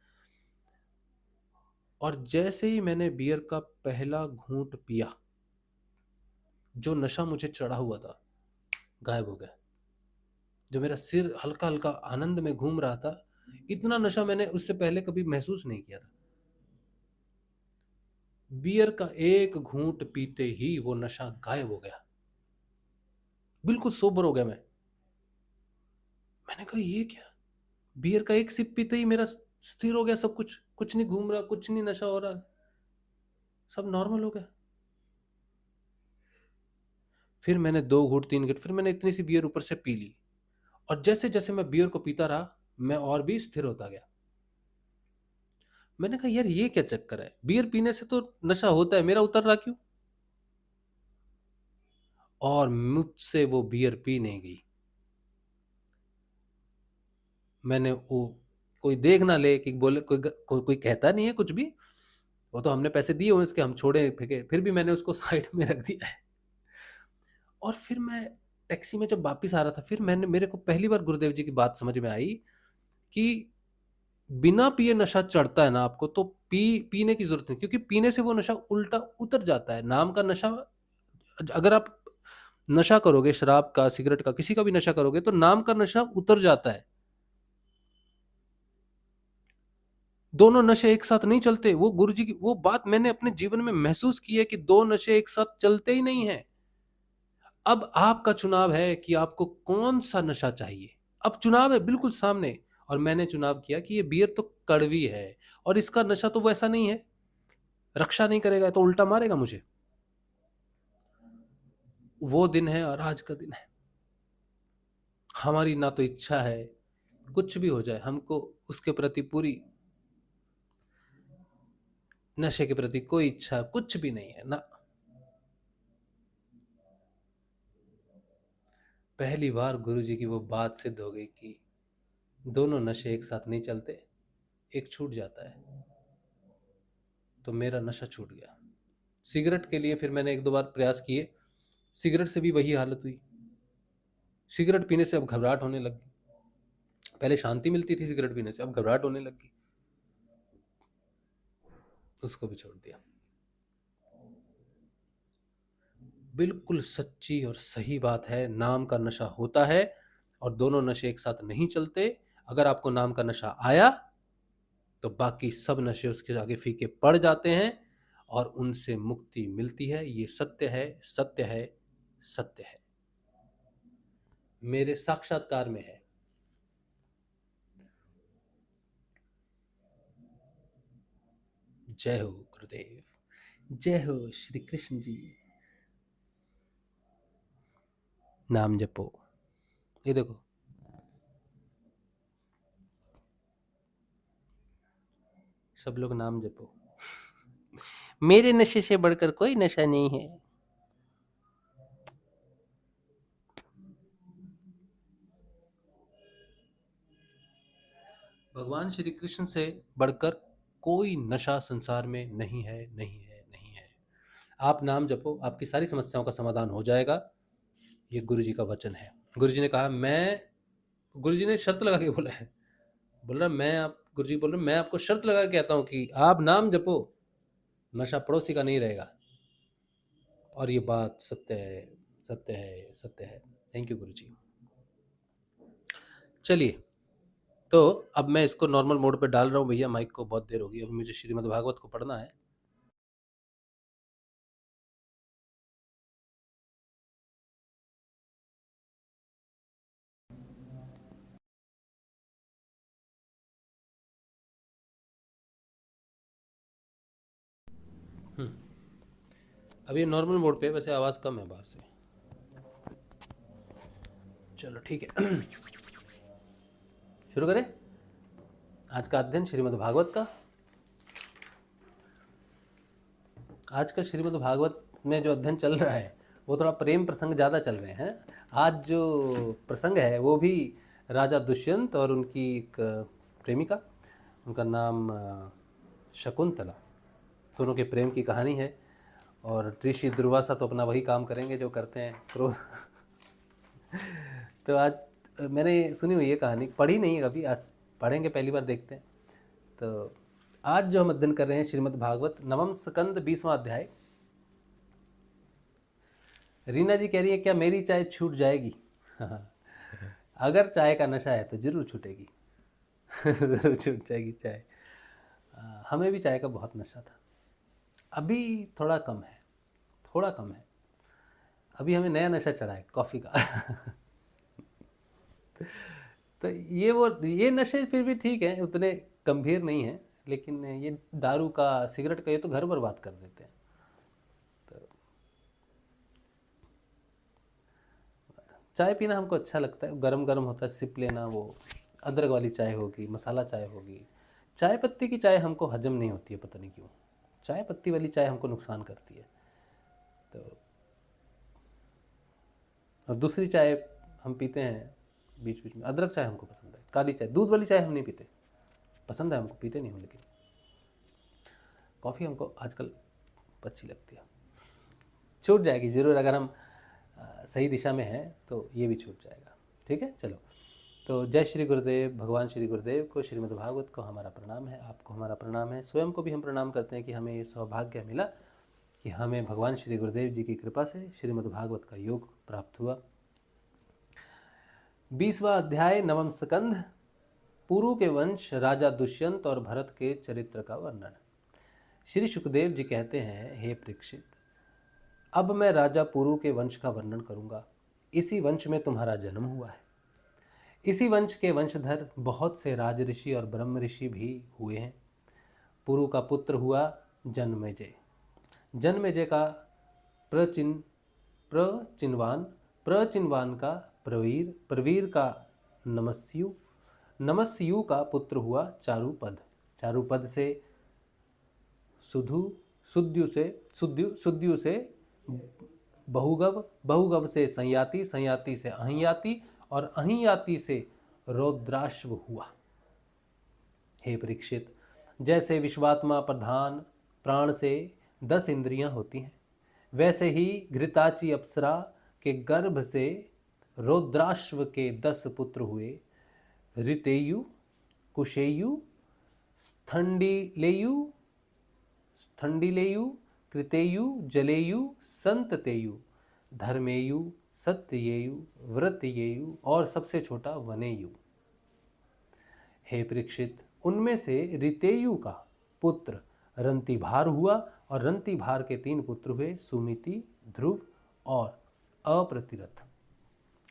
और जैसे ही मैंने बियर का पहला घूंट पिया, जो नशा मुझे चढ़ा हुआ था गायब हो गया। जो मेरा सिर हल्का हल्का आनंद में घूम रहा था, इतना नशा मैंने उससे पहले कभी महसूस नहीं किया था। बियर का एक घूंट पीते ही वो नशा गायब हो गया, बिल्कुल सोबर हो गया मैं। मैंने कहा ये क्या, बियर का एक सिप पीते ही मेरा स्थिर हो गया सब कुछ, कुछ नहीं घूम रहा, कुछ नहीं नशा हो रहा, सब नॉर्मल हो गया। फिर मैंने 2 घूंट 3 घूंट, फिर मैंने इतनी सी बियर ऊपर से पी ली, और जैसे जैसे मैं बियर को पीता रहा मैं और भी स्थिर होता गया। मैंने कहा यार ये क्या चक्कर है, बियर पीने से तो नशा होता है, मेरा उतर रहा क्यों। और मुझसे वो बियर पी नहीं गई। मैंने वो, कोई देख ना ले कि बोले, कोई कहता नहीं है कुछ भी, वो तो हमने पैसे दिए हुए इसके, हम छोड़े फेंके, फिर भी मैंने उसको साइड में रख दिया है। और फिर मैं टैक्सी में जब वापस आ रहा था, फिर मेरे को पहली बार गुरुदेव जी की बात समझ में आई कि बिना पिए नशा चढ़ता है ना आपको, तो पीने की जरूरत नहीं, क्योंकि पीने से वो नशा उल्टा उतर जाता है। नाम का नशा, अगर आप नशा करोगे शराब का, सिगरेट का, किसी का भी नशा करोगे, तो नाम का नशा उतर जाता है। दोनों नशे एक साथ नहीं चलते। वो गुरुजी की वो बात मैंने अपने जीवन में महसूस की है कि दो नशे एक साथ चलते ही नहीं है। अब आपका चुनाव है कि आपको कौन सा नशा चाहिए। अब चुनाव है बिल्कुल सामने, और मैंने चुनाव किया कि ये बियर तो कड़वी है, और इसका नशा तो वैसा नहीं है, रक्षा नहीं करेगा तो उल्टा मारेगा मुझे। वो दिन है और आज का दिन है। हमारी ना तो इच्छा है, कुछ भी हो जाए हमको उसके प्रति पूरी, नशे के प्रति कोई इच्छा कुछ भी नहीं है ना। पहली बार गुरुजी की वो बात सिद्ध हो गई कि दोनों नशे एक साथ नहीं चलते, एक छूट जाता है। तो मेरा नशा छूट गया। सिगरेट के लिए फिर मैंने 1-2 बार प्रयास किए, सिगरेट से भी वही हालत हुई। सिगरेट पीने से अब घबराहट होने लग गई। पहले शांति मिलती थी सिगरेट पीने से, अब घबराहट होने लग गई। उसको भी छोड़ दिया। बिल्कुल सच्ची और सही बात है, नाम का नशा होता है और दोनों नशे एक साथ नहीं चलते। अगर आपको नाम का नशा आया तो बाकी सब नशे उसके आगे फीके पड़ जाते हैं और उनसे मुक्ति मिलती है। ये सत्य है, सत्य है, सत्य है, मेरे साक्षात्कार में है। जय हो गुरुदेव, जय हो श्री कृष्ण जी। नाम जपो, ये देखो, सब लोग नाम जपो। मेरे नशे से बढ़कर कोई नशा नहीं है। भगवान श्री कृष्ण से बढ़कर कोई नशा संसार में नहीं है, नहीं है, नहीं है। आप नाम जपो, आपकी सारी समस्याओं का समाधान हो जाएगा। ये गुरु जी का वचन है। गुरु जी ने कहा, मैं, गुरु जी ने शर्त लगा के बोला है, बोल रहा मैं आप, गुरु जी बोल रहे मैं आपको शर्त लगा के कहता हूँ कि आप नाम जपो, नशा पड़ोसी का नहीं रहेगा। और ये बात सत्य है, सत्य है, सत्य है। थैंक यू गुरु जी। चलिए, तो अब मैं इसको नॉर्मल मोड पे डाल रहा हूँ भैया, माइक को बहुत देर होगी, अब मुझे श्रीमद् भागवत को पढ़ना है। अब ये नॉर्मल मोड पे, वैसे आवाज़ कम है बाहर से। चलो ठीक है, शुरू करें आज का अध्ययन श्रीमद् भागवत का। आज का श्रीमद् भागवत में जो अध्ययन चल रहा है वो थोड़ा प्रेम प्रसंग ज़्यादा चल रहे हैं। आज जो प्रसंग है वो भी राजा दुष्यंत और उनकी एक प्रेमिका, उनका नाम शकुंतला, दोनों के प्रेम की कहानी है। और ऋषि दुर्वासा तो अपना वही काम करेंगे जो करते हैं, क्रोध। तो आज मैंने सुनी हुई है कहानी, पढ़ी नहीं है कभी, आज पढ़ेंगे, पहली बार देखते हैं। तो आज जो हम अध्ययन कर रहे हैं श्रीमद् भागवत नवम स्कंद 20वां अध्याय। रीना जी कह रही है क्या मेरी चाय छूट जाएगी? अगर चाय का नशा है तो जरूर छूटेगी। जरूर छूट जाएगी चाय। हमें भी चाय का बहुत नशा था, अभी थोड़ा कम है, थोड़ा कम है। अभी हमें नया नशा चढ़ा है कॉफ़ी का। तो ये नशे फिर भी ठीक है, उतने गंभीर नहीं है, लेकिन ये दारू का, सिगरेट का, ये तो घर बर्बाद कर देते हैं। तो चाय पीना हमको अच्छा लगता है, गरम गरम होता है, सिप लेना, वो अदरक वाली चाय होगी, मसाला चाय होगी। चाय पत्ती की चाय हमको हजम नहीं होती है, पता नहीं क्यों। चाय पत्ती वाली चाय हमको नुकसान करती है। तो और दूसरी चाय हम पीते हैं बीच बीच में, अदरक चाय हमको पसंद है, काली चाय, दूध वाली चाय हम नहीं पीते, पसंद है हमको, पीते नहीं हम, लेकिन कॉफ़ी हमको आजकल अच्छी लगती है। छूट जाएगी ज़रूर, अगर हम सही दिशा में हैं तो ये भी छूट जाएगा। ठीक है, चलो। तो जय श्री गुरुदेव, भगवान श्री गुरुदेव को, श्रीमद् भागवत को हमारा प्रणाम है, आपको हमारा प्रणाम है, स्वयं को भी हम प्रणाम करते हैं कि हमें ये सौभाग्य मिला कि हमें भगवान श्री गुरुदेव जी की कृपा से श्रीमद् भागवत का योग प्राप्त हुआ। 20वां अध्याय नवम स्कंध, पुरु के वंश, राजा दुष्यंत और भरत के चरित्र का वर्णन। श्री सुखदेव जी कहते हैं, हे परीक्षित, अब मैं राजा पुरु के वंश का वर्णन करूंगा। इसी वंश में तुम्हारा जन्म हुआ है। इसी वंश के वंशधर बहुत से राज ऋषि और ब्रह्म ऋषि भी हुए हैं। पुरु का पुत्र हुआ जन्मेजय। जन्मेजय का प्रचिनवान, प्रचिनवान का प्रवीर, प्रवीर का नमस्यु, नमस्यु का पुत्र हुआ चारुपद, चारुपद से सुधु, सुद्यु से सुद्यु, सुद्यु से बहुगव, बहुगव से संयाति, संयाति से अहियाति और अहियाति से रौद्राश्व हुआ। हे परीक्षित, जैसे विश्वात्मा प्रधान प्राण से 10 इंद्रियां होती हैं, वैसे ही घृताची अप्सरा के गर्भ से रौद्राश्व के 10 पुत्र हुए। ऋतेयु, कुशेयु, स्थंडिलेयु, थंडिलेयु, कृतेयु, जलेयु, संततेयु, धर्मेयु, सत्ययेयु, व्रतयेयु और सबसे छोटा वनेयु। हे परीक्षित, उनमें से रितेयु का पुत्र रंतिभार हुआ और रंतिभार के 3 पुत्र हुए, सुमिति, ध्रुव और अप्रतिरथ।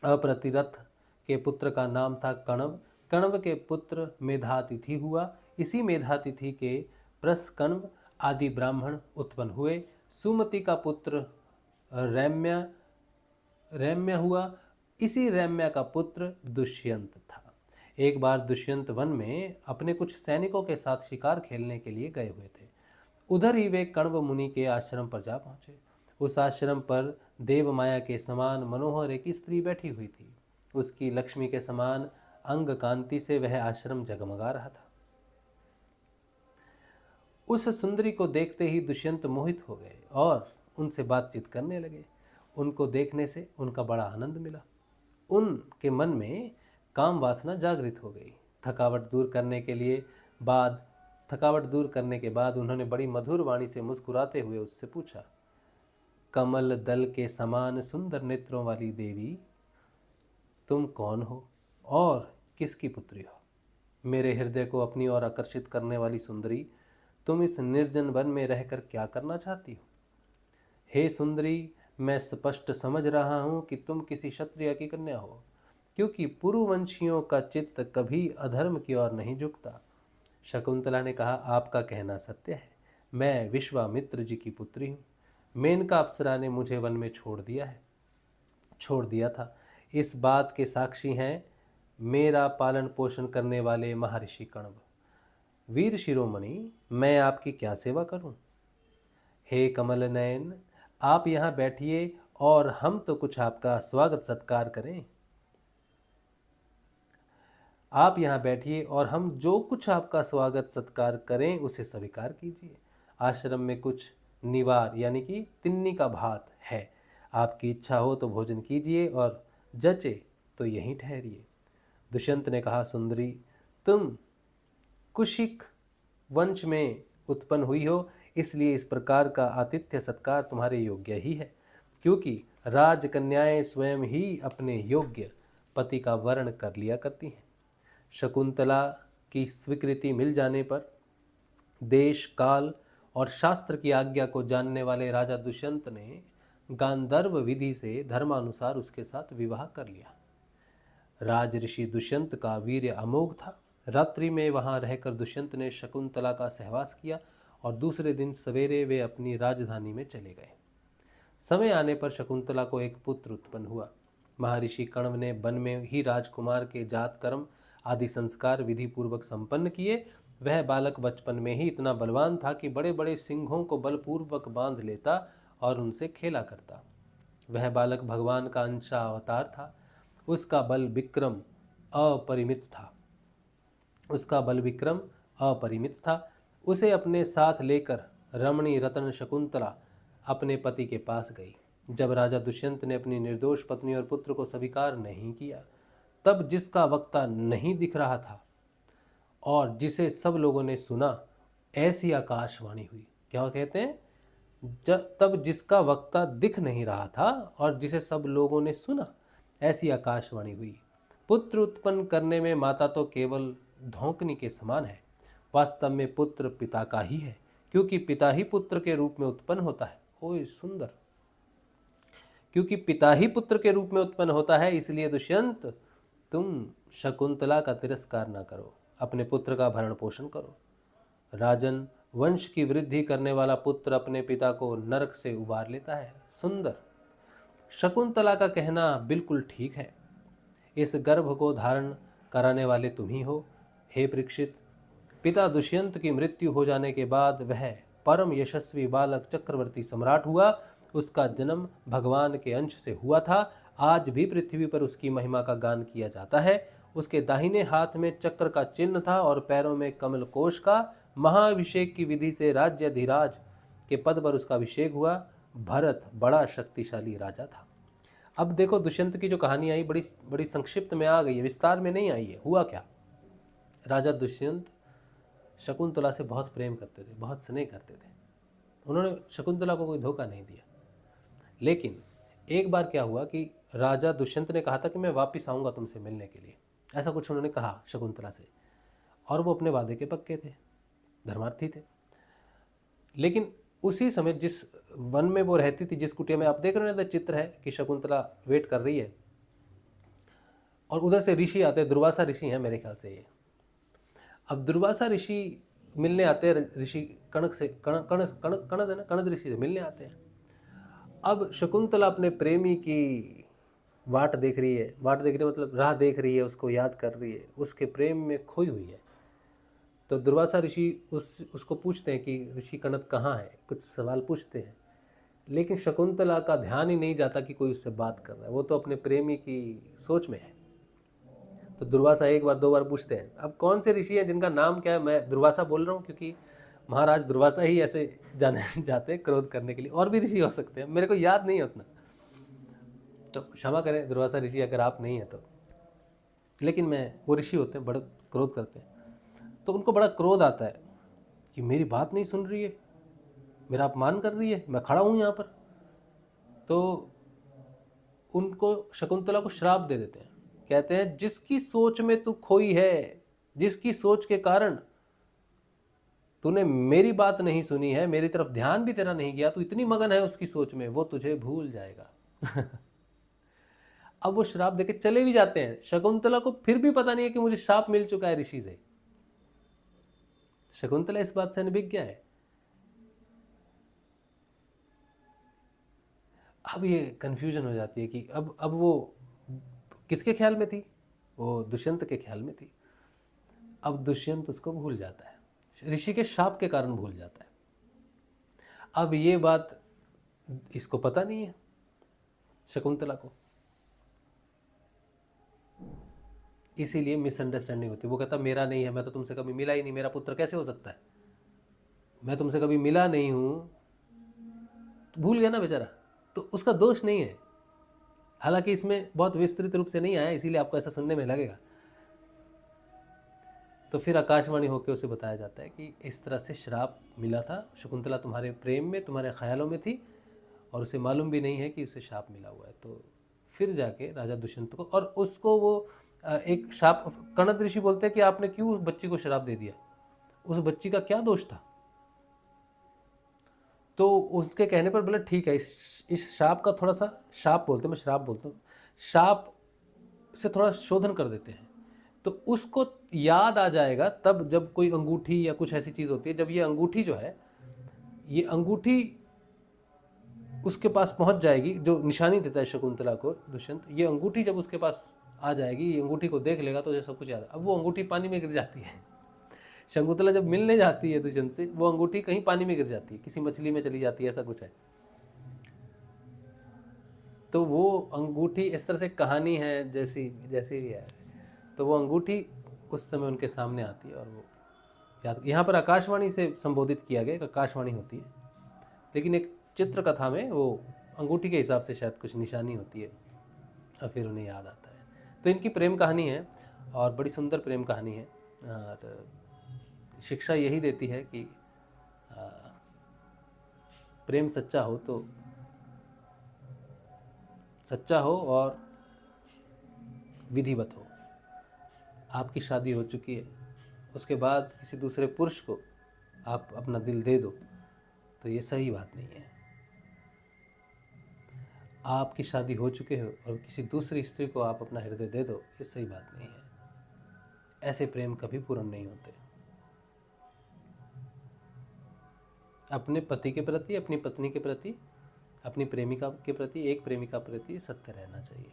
अप्रतिरथ के पुत्र का नाम था कण्व। कण्व के पुत्र मेधातिथि हुआ। इसी मेधातिथि के प्रसकण्व आदि ब्राह्मण उत्पन्न हुए। सुमति का पुत्र रैम्य हुआ। इसी रैम्य का पुत्र दुष्यंत था। एक बार दुष्यंत वन में अपने कुछ सैनिकों के साथ शिकार खेलने के लिए गए हुए थे। उधर ही वे कण्व मुनि के आश्रम पर जा पहुंचे। उस आश्रम पर देव माया के समान मनोहर एक स्त्री बैठी हुई थी। उसकी लक्ष्मी के समान अंग कांति से वह आश्रम जगमगा रहा था। उस सुंदरी को देखते ही दुष्यंत मोहित हो गए और उनसे बातचीत करने लगे। उनको देखने से उनका बड़ा आनंद मिला। उनके मन में काम वासना जागृत हो गई। थकावट दूर करने के बाद उन्होंने बड़ी मधुर वाणी से मुस्कुराते हुए उससे पूछा, कमल दल के समान सुंदर नेत्रों वाली देवी, तुम कौन हो और किसकी पुत्री हो? मेरे हृदय को अपनी ओर आकर्षित करने वाली सुंदरी, तुम इस निर्जन वन में रहकर क्या करना चाहती हो? हे सुंदरी, मैं स्पष्ट समझ रहा हूं कि तुम किसी क्षत्रिय की कन्या हो, क्योंकि पुरुवंशियों का चित्त कभी अधर्म की ओर नहीं झुकता। शकुंतला ने कहा, आपका कहना सत्य है। मैं विश्वामित्र जी की पुत्री हूँ। मेनका अप्सरा ने मुझे वन में छोड़ दिया था। इस बात के साक्षी हैं मेरा पालन पोषण करने वाले महर्षि कण्व। वीर शिरोमणि, मैं आपकी क्या सेवा करूं? हे कमल नयन, आप यहाँ बैठिए और हम तो कुछ आपका स्वागत सत्कार करें। आप यहाँ बैठिए और हम जो कुछ आपका स्वागत सत्कार करें उसे स्वीकार कीजिए। आश्रम में कुछ निवार यानी कि तिन्नी का भात है। आपकी इच्छा हो तो भोजन कीजिए और जचे तो यहीं ठहरिए। दुष्यंत ने कहा, सुंदरी, तुम कुशिक वंश में उत्पन्न हुई हो, इसलिए इस प्रकार का आतिथ्य सत्कार तुम्हारे योग्य ही है, क्योंकि राजकन्याएं स्वयं ही अपने योग्य पति का वर्ण कर लिया करती हैं। शकुंतला की स्वीकृति मिल जाने पर देश, काल और शास्त्र की आज्ञा को जानने वाले राजा दुष्यंत ने गांधर्व विधि से धर्मानुसार उसके साथ विवाह कर लिया। राज ऋषि दुष्यंत का वीर्य अमोघ था। रात्रि में वहां रहकर दुष्यंत ने शकुंतला का सहवास किया और दूसरे दिन सवेरे वे अपनी राजधानी में चले गए। समय आने पर शकुंतला को एक पुत्र उत्पन्न हुआ। महर्षि कण्व ने वन में ही राजकुमार के जात कर्म आदि संस्कार विधि पूर्वक संपन्न किए। वह बालक बचपन में ही इतना बलवान था कि बड़े बड़े सिंहों को बलपूर्वक बांध लेता और उनसे खेला करता। वह बालक भगवान का अंशा अवतार था। उसका बल विक्रम अपरिमित था। उसे अपने साथ लेकर रमणी रतन शकुंतला अपने पति के पास गई। जब राजा दुष्यंत ने अपनी निर्दोष पत्नी और पुत्र को स्वीकार नहीं किया, तब जिसका वक्ता नहीं दिख रहा था और जिसे सब लोगों ने सुना, ऐसी आकाशवाणी हुई। क्या कहते हैं? तब जिसका वक्ता दिख नहीं रहा था और जिसे सब लोगों ने सुना, ऐसी आकाशवाणी हुई। पुत्र उत्पन्न करने में माता तो केवल धौंकनी के समान है। वास्तव में पुत्र पिता का ही है, क्योंकि पिता ही पुत्र के रूप में उत्पन्न होता है। ओए सुंदर, क्योंकि पिता ही पुत्र के रूप में उत्पन्न होता है, इसलिए दुष्यंत, तुम शकुंतला का तिरस्कार न करो, अपने पुत्र का भरण पोषण करो। राजन, वंश की वृद्धि करने वाला पुत्र अपने पिता को नरक से उबार लेता है। सुंदर, शकुंतला का कहना बिल्कुल ठीक है। इस गर्भ को धारण कराने वाले तुम ही हो। हे परीक्षित, पिता दुष्यंत की मृत्यु हो जाने के बाद वह परम यशस्वी बालक चक्रवर्ती सम्राट हुआ। उसका जन्म भगवान के अंश से हुआ था। आज भी पृथ्वी पर उसकी महिमा का गान किया जाता है। उसके दाहिने हाथ में चक्र का चिन्ह था और पैरों में कमल कोश का। महाअभिषेक की विधि से राज्याधिराज के पद पर उसका अभिषेक हुआ। भरत बड़ा शक्तिशाली राजा था। अब देखो, दुष्यंत की जो कहानी आई बड़ी संक्षिप्त में आ गई है, विस्तार में नहीं आई है। हुआ क्या? राजा दुष्यंत शकुंतला से बहुत प्रेम करते थे, बहुत स्नेह करते थे। उन्होंने शकुंतला को कोई धोखा नहीं दिया। लेकिन एक बार क्या हुआ कि राजा दुष्यंत ने कहा था कि मैं वापस आऊँगा तुमसे मिलने के लिए, ऐसा कुछ उन्होंने कहा शकुंतला से, और वो अपने वादे के पक्के थे, धर्मार्थी थे। लेकिन उसी समय जिस वन में वो रहती थी, जिस कुटिया में, आप देख रहे हो ना, चित्र है कि शकुंतला वेट कर रही है और उधर से ऋषि आते हैं, दुर्वासा ऋषि हैं मेरे ख्याल से ये। अब दुर्वासा ऋषि मिलने आते हैं ऋषि कणक से, कणद है ना, कणद ऋषि से मिलने आते हैं। अब शकुंतला अपने प्रेमी की वाट देख रही है, मतलब राह देख रही है, उसको याद कर रही है, उसके प्रेम में खोई हुई है। तो दुर्वासा ऋषि उसको पूछते हैं कि ऋषि कणद कहाँ है, कुछ सवाल पूछते हैं, लेकिन शकुंतला का ध्यान ही नहीं जाता कि कोई उससे बात कर रहा है, वो तो अपने प्रेमी की सोच में है। तो दुर्वासा एक बार दो बार पूछते हैं। अब कौन से ऋषि हैं जिनका नाम क्या है, मैं दुर्वासा बोल रहा हूँ क्योंकि महाराज दुर्वासा ही ऐसे जाने जाते हैं क्रोध करने के लिए, और भी ऋषि हो सकते हैं, मेरे को याद नहीं है उतना, तो क्षमा करें दुर्वासा ऋषि अगर आप नहीं है तो। लेकिन मैं, वो ऋषि होते हैं, बड़ा क्रोध करते हैं। तो उनको बड़ा क्रोध आता है कि मेरी बात नहीं सुन रही है, मेरा अपमान कर रही है, मैं खड़ा हूँ यहाँ पर। तो उनको, शकुंतला को श्राप दे देते हैं, कहते हैं जिसकी सोच में तू खोई है, जिसकी सोच के कारण तूने मेरी बात नहीं सुनी है, मेरी तरफ ध्यान भी तेरा नहीं गया, तू इतनी मगन है उसकी सोच में, वो तुझे भूल जाएगा। अब वो श्राप देके चले भी जाते हैं। शकुंतला को फिर भी पता नहीं है कि मुझे श्राप मिल चुका है ऋषि से। शकुंतला इस बात से अनभिज्ञ है। अब ये कंफ्यूजन हो जाती है कि अब वो किसके ख्याल में थी, वो दुष्यंत के ख्याल में थी। अब दुष्यंत उसको भूल जाता है, ऋषि के शाप के कारण भूल जाता है। अब ये बात इसको पता नहीं है, शकुंतला को, इसीलिए मिसअंडरस्टैंडिंग होती है। वो कहता मेरा नहीं है, मैं तो तुमसे कभी मिला ही नहीं, मेरा पुत्र कैसे हो सकता है, मैं तुमसे कभी मिला नहीं हूं, तो भूल गया ना बेचारा, तो उसका दोष नहीं है। हालांकि इसमें बहुत विस्तृत रूप से नहीं आया, इसीलिए आपको ऐसा सुनने में लगेगा। तो फिर आकाशवाणी होकर उसे बताया जाता है कि इस तरह से श्राप मिला था, शकुंतला तुम्हारे प्रेम में, तुम्हारे ख्यालों में थी, और उसे मालूम भी नहीं है कि उसे श्राप मिला हुआ है। तो फिर जाके राजा दुष्यंत को, और उसको वो एक श्राप, कणद ऋषि बोलते हैं कि आपने क्यों उस बच्ची को श्राप दे दिया, उस बच्ची का क्या दोष था। तो उसके कहने पर बोला ठीक है, इस श्राप का थोड़ा सा, श्राप बोलते हैं, मैं श्राप बोलता हूँ, श्राप से थोड़ा शोधन कर देते हैं, तो उसको याद आ जाएगा तब जब कोई अंगूठी या कुछ ऐसी चीज़ होती है। जब ये अंगूठी जो है, ये अंगूठी उसके पास पहुंच जाएगी, जो निशानी देता है शकुंतला को दुष्यंत, ये अंगूठी जब उसके पास आ जाएगी, ये अंगूठी को देख लेगा तो ये सब कुछ याद है। अब वो अंगूठी पानी में गिर जाती है। शकुंतला जब मिलने जाती है दुष्यंत से, वो अंगूठी कहीं पानी में गिर जाती है, किसी मछली में चली जाती है, ऐसा कुछ है। तो वो अंगूठी, इस तरह से कहानी है जैसी जैसी भी है, तो वो अंगूठी उस समय उनके सामने आती है, और वो याद, यहाँ पर आकाशवाणी से संबोधित किया गया, आकाशवाणी होती है, लेकिन एक चित्र कथा में वो अंगूठी के हिसाब से शायद कुछ निशानी होती है, और फिर उन्हें याद आता है। तो इनकी प्रेम कहानी है, और बड़ी सुंदर प्रेम कहानी है, और शिक्षा यही देती है कि प्रेम सच्चा हो तो सच्चा हो और विधिवत हो। आपकी शादी हो चुकी है, उसके बाद किसी दूसरे पुरुष को आप अपना दिल दे दो, तो ये सही बात नहीं है। आपकी शादी हो चुके हो और किसी दूसरी स्त्री को आप अपना हृदय दे दो, ये सही बात नहीं है। ऐसे प्रेम कभी पूर्ण नहीं होते। अपने पति के प्रति, अपनी पत्नी के प्रति, अपनी प्रेमिका के प्रति, एक प्रेमिका प्रति सत्य रहना चाहिए,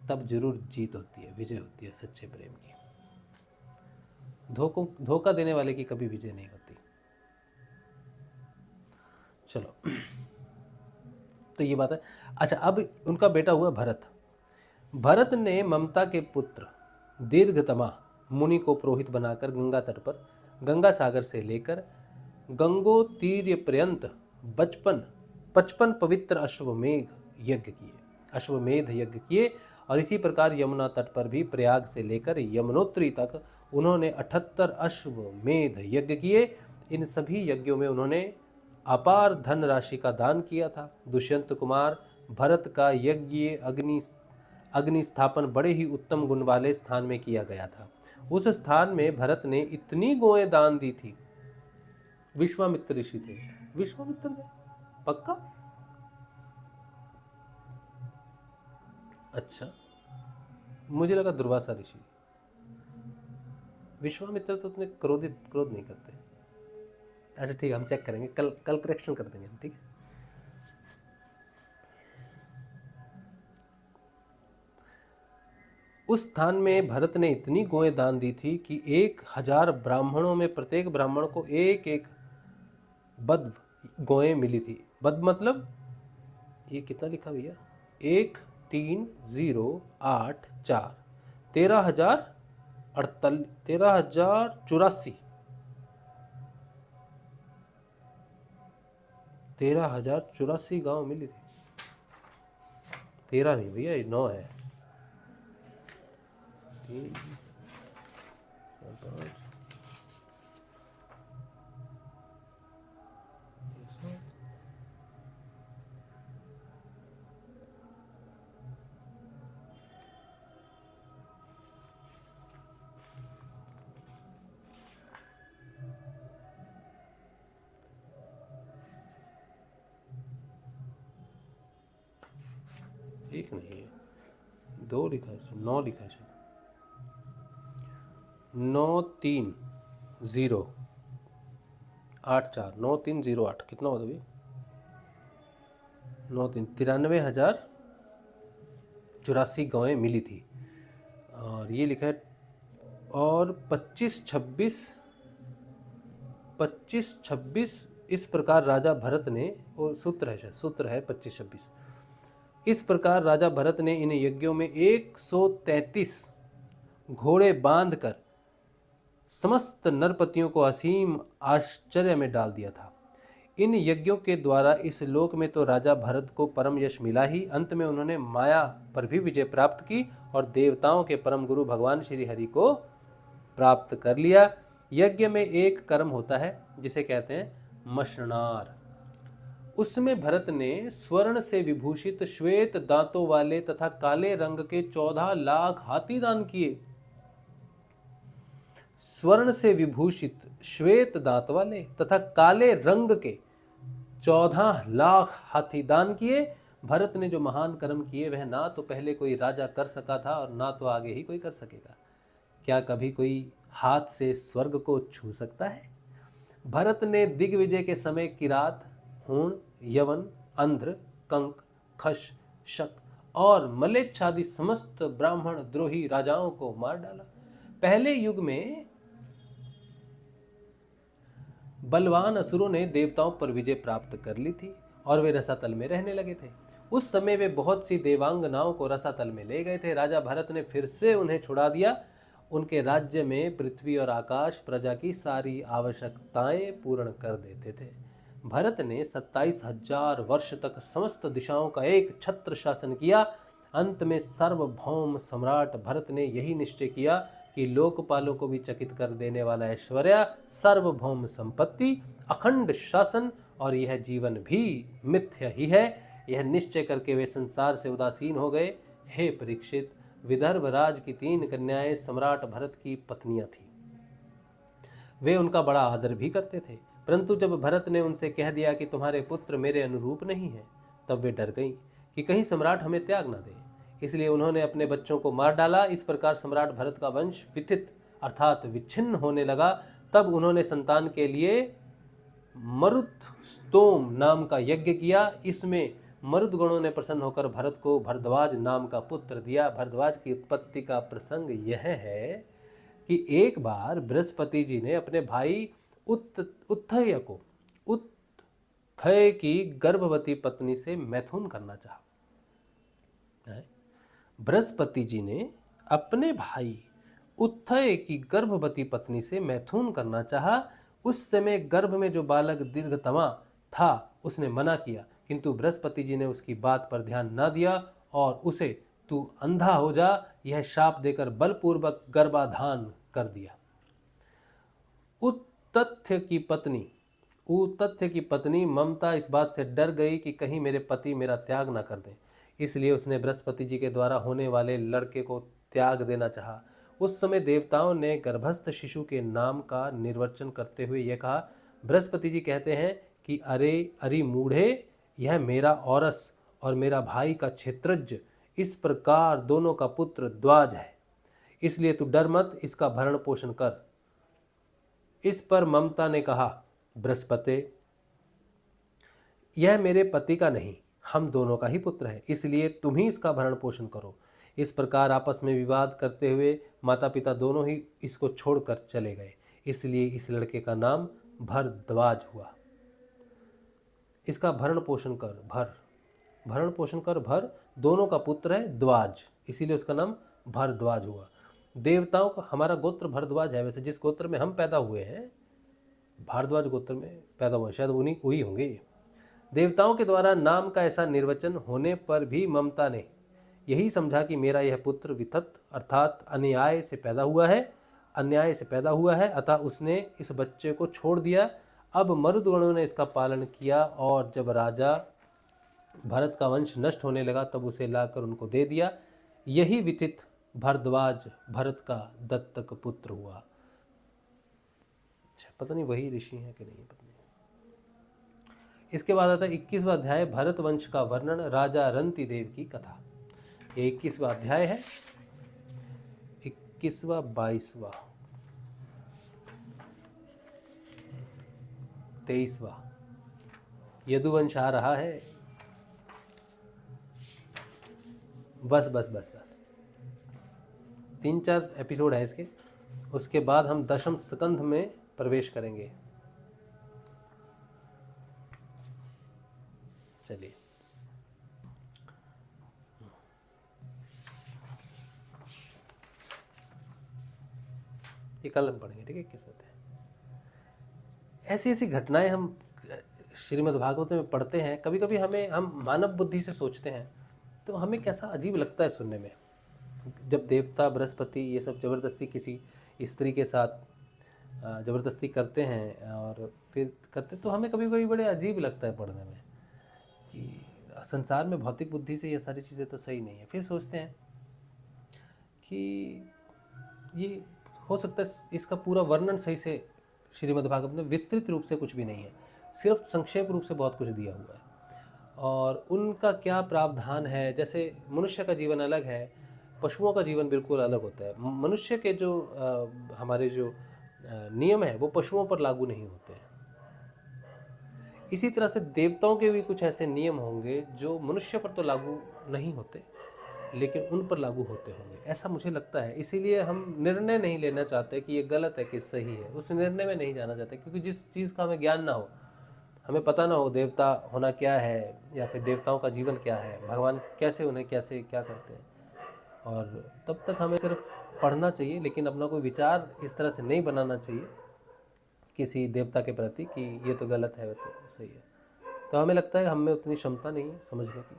तब जरूर जीत होती है, विजय होती है सच्चे प्रेम की। धोखा देने वाले की कभी विजय नहीं होती। चलो, तो ये बात है। अच्छा, अब उनका बेटा हुआ भरत। भरत ने ममता के पुत्र दीर्घतमा मुनि को पुरोहित बनाकर गंगा तट पर, गंगा सागर से लेकर गंगोतीर्य पर्यंत 55 पवित्र अश्वमेध यज्ञ किए, और इसी प्रकार यमुना तट पर भी प्रयाग से लेकर यमुनोत्री तक उन्होंने 78 अश्वमेध यज्ञ किए। इन सभी यज्ञों में उन्होंने अपार धन राशि का दान किया था। दुष्यंत कुमार भरत का यज्ञ अग्नि स्थापन बड़े ही उत्तम गुण वाले स्थान में किया गया था। उस स्थान में भरत ने इतनी गौएं दान दी थी। विश्वामित्र ऋषि थे। विश्वामित्र ने पक्का? अच्छा, मुझे लगा दुर्वासा ऋषि। विश्वामित्र तो उतने क्रोध नहीं करते। अच्छा ठीक है, हम चेक करेंगे, कल करेक्शन कर देंगे हम, ठीक है। उस स्थान में भरत ने इतनी गौएं दान दी थी कि 1000 ब्राह्मणों में प्रत्येक ब्राह्मण को एक एक बद्ध गौएं मिली थी। बद्ध मतलब ये कितना लिखा भैया? 13084 13,084 गांव मिली थी। 13 नहीं भैया, ये 9 है। 3 5 एक नहीं है, 2 लिखा है, 9 लिखा है। 9308 9308 कितना होता है? 93,084 गायें मिली थी। और ये लिखा है, और 25-26 इस प्रकार राजा भरत ने, वो सूत्र है 25-26, इस प्रकार राजा भरत ने इन यज्ञों में 133 घोड़े बांधकर समस्त नरपतियों को असीम आश्चर्य में डाल दिया था। इन यज्ञों के द्वारा इस लोक में तो राजा भरत को परम यश मिला ही, अंत में उन्होंने माया पर भी विजय प्राप्त की और देवताओं के परम गुरु भगवान श्री हरि को प्राप्त कर लिया। यज्ञ में एक कर्म होता है जिसे कहते हैं मशनार। उसमें भरत ने स्वर्ण से विभूषित श्वेत दांतों वाले तथा काले रंग के 14 लाख हाथी दान किए। स्वर्ण से विभूषित श्वेत दांत वाले तथा काले रंग के 14 लाख हाथी दान किए। भरत ने जो महान कर्म किए वह ना तो पहले कोई राजा कर सका था और ना तो आगे ही कोई कर सकेगा। क्या कभी कोई हाथ से स्वर्ग को छू सकता है? भरत ने दिग्विजय के समय किरात, हूण, यवन, अंध्र, कंक, खश, शक और मलेच्छादि समस्त ब्राह्मण द्रोही राजाओं को मार डाला। पहले युग में बलवान असुरों ने देवताओं पर विजय प्राप्त कर ली थी और वे रसातल में रहने लगे थे। उस समय वे बहुत सी देवांगनाओं को रसातल में ले गए थे। राजा भरत ने फिर से उन्हें छुड़ा दिया। उनके राज्य में पृथ्वी और आकाश प्रजा की सारी आवश्यकताएं पूर्ण कर देते थे। भरत ने 27,000 वर्ष तक समस्त दिशाओं का एक छत्र शासन किया। अंत में सार्वभौम सम्राट भरत ने यही निश्चय किया कि लोकपालों को भी चकित कर देने वाला ऐश्वर्य, सार्वभौम संपत्ति, अखंड शासन और यह जीवन भी मिथ्या ही है। यह निश्चय करके वे संसार से उदासीन हो गए। हे परीक्षित, विदर्भ राज की 3 कन्याएं सम्राट भरत की पत्नियां थीं। वे उनका बड़ा आदर भी करते थे, परंतु जब भरत ने उनसे कह दिया कि तुम्हारे पुत्र मेरे अनुरूप नहीं हैं, तब वे डर गईं कि कहीं सम्राट हमें त्याग न दे। इसलिए उन्होंने अपने बच्चों को मार डाला। इस प्रकार सम्राट भरत का वंश विथित अर्थात विच्छिन्न होने लगा। तब उन्होंने संतान के लिए मरुत्स्तोम नाम का यज्ञ किया। इसमें मरुदगणों ने प्रसन्न होकर भरत को भरद्वाज नाम का पुत्र दिया। भरद्वाज की उत्पत्ति का प्रसंग यह है कि एक बार बृहस्पति जी ने अपने भाई उत्थय की गर्भवती पत्नी से मैथुन करना चाहा। बृहस्पति जी ने अपने भाई उत्थय की गर्भवती पत्नी से मैथुन करना चाहा। उस समय गर्भ में जो बालक दीर्घतमा था उसने मना किया, किंतु बृहस्पति जी ने उसकी बात पर ध्यान न दिया और उसे तू अंधा हो जा यह शाप देकर बलपूर्वक गर्भाधान कर दिया। उत्तथ्य की पत्नी तथ्य की पत्नी ममता इस बात से डर गई कि कहीं मेरे पति मेरा त्याग न कर दें, इसलिए उसने बृहस्पति जी के द्वारा होने वाले लड़के को त्याग देना चाहा। उस समय देवताओं ने गर्भस्थ शिशु के नाम का निर्वचन करते हुए यह कहा, बृहस्पति जी कहते हैं कि अरे अरे मूढ़े, यह मेरा औरस और मेरा भाई का क्षेत्रज, इस प्रकार दोनों का पुत्र द्वाज है, इसलिए तू डर मत, इसका भरण पोषण कर। इस पर ममता ने कहा, बृहस्पति, यह मेरे पति का नहीं, हम दोनों का ही पुत्र है, इसलिए तुम ही इसका भरण पोषण करो। इस प्रकार आपस में विवाद करते हुए माता पिता दोनों ही इसको छोड़कर चले गए, इसलिए इस लड़के का नाम भरद्वाज हुआ। इसका भरण पोषण कर, भरण पोषण कर, भर दोनों का पुत्र है द्वाज, इसीलिए उसका नाम भरद्वाज हुआ। देवताओं का हमारा गोत्र भरद्वाज है, वैसे जिस गोत्र में हम पैदा हुए हैं भारद्वाज गोत्र में पैदा हुए, शायद उन्हीं वही होंगे। देवताओं के द्वारा नाम का ऐसा निर्वचन होने पर भी ममता ने यही समझा कि मेरा यह पुत्र वितत अर्थात अन्याय से पैदा हुआ है, अतः उसने इस बच्चे को छोड़ दिया। अब मरुदगणों ने इसका पालन किया और जब राजा भरत का वंश नष्ट होने लगा तब उसे लाकर उनको दे दिया। यही वितित भरद्वाज भरत का दत्तक पुत्र हुआ। पता नहीं वही ऋषि है कि नहीं, पता नहीं। इसके बाद आता है 21वां अध्याय, भरत वंश का वर्णन, राजा रंति देव की कथा। ये 21वां अध्याय है, 21वां 22वां 23वां यदुवंश आ रहा है। बस 3-4 एपिसोड है इसके, उसके बाद हम दशम स्कंध में प्रवेश करेंगे। चलिए, ये कल हम पढ़ेंगे, ठीक है। किस होते हैं ऐसी ऐसी घटनाएं हम श्रीमद् भागवत में पढ़ते हैं, कभी कभी हम मानव बुद्धि से सोचते हैं तो हमें कैसा अजीब लगता है सुनने में। जब देवता बृहस्पति ये सब ज़बरदस्ती किसी स्त्री के साथ ज़बरदस्ती करते हैं और फिर करते, तो हमें कभी कभी बड़े अजीब लगता है पढ़ने में कि संसार में भौतिक बुद्धि से ये सारी चीज़ें तो सही नहीं है। फिर सोचते हैं कि ये हो सकता है इसका पूरा वर्णन सही से श्रीमद्भागवत में विस्तृत रूप से कुछ भी नहीं है, सिर्फ संक्षेप रूप से बहुत कुछ दिया हुआ है और उनका क्या प्रावधान है। जैसे मनुष्य का जीवन अलग है, पशुओं का जीवन बिल्कुल अलग होता है। मनुष्य के जो हमारे जो नियम है वो पशुओं पर लागू नहीं होते हैं। इसी तरह से देवताओं के भी कुछ ऐसे नियम होंगे जो मनुष्य पर तो लागू नहीं होते लेकिन उन पर लागू होते होंगे, ऐसा मुझे लगता है। इसीलिए हम निर्णय नहीं लेना चाहते कि ये गलत है कि सही है, उस निर्णय में नहीं जाना चाहते, क्योंकि जिस चीज़ का हमें ज्ञान ना हो, हमें पता ना हो देवता होना क्या है या फिर देवताओं का जीवन क्या है, भगवान कैसे उन्हें कैसे क्या करते हैं, और तब तक हमें सिर्फ पढ़ना चाहिए लेकिन अपना कोई विचार इस तरह से नहीं बनाना चाहिए किसी देवता के प्रति कि ये तो गलत है, तो सही है। तो हमें लगता है हमें उतनी क्षमता नहीं है समझने की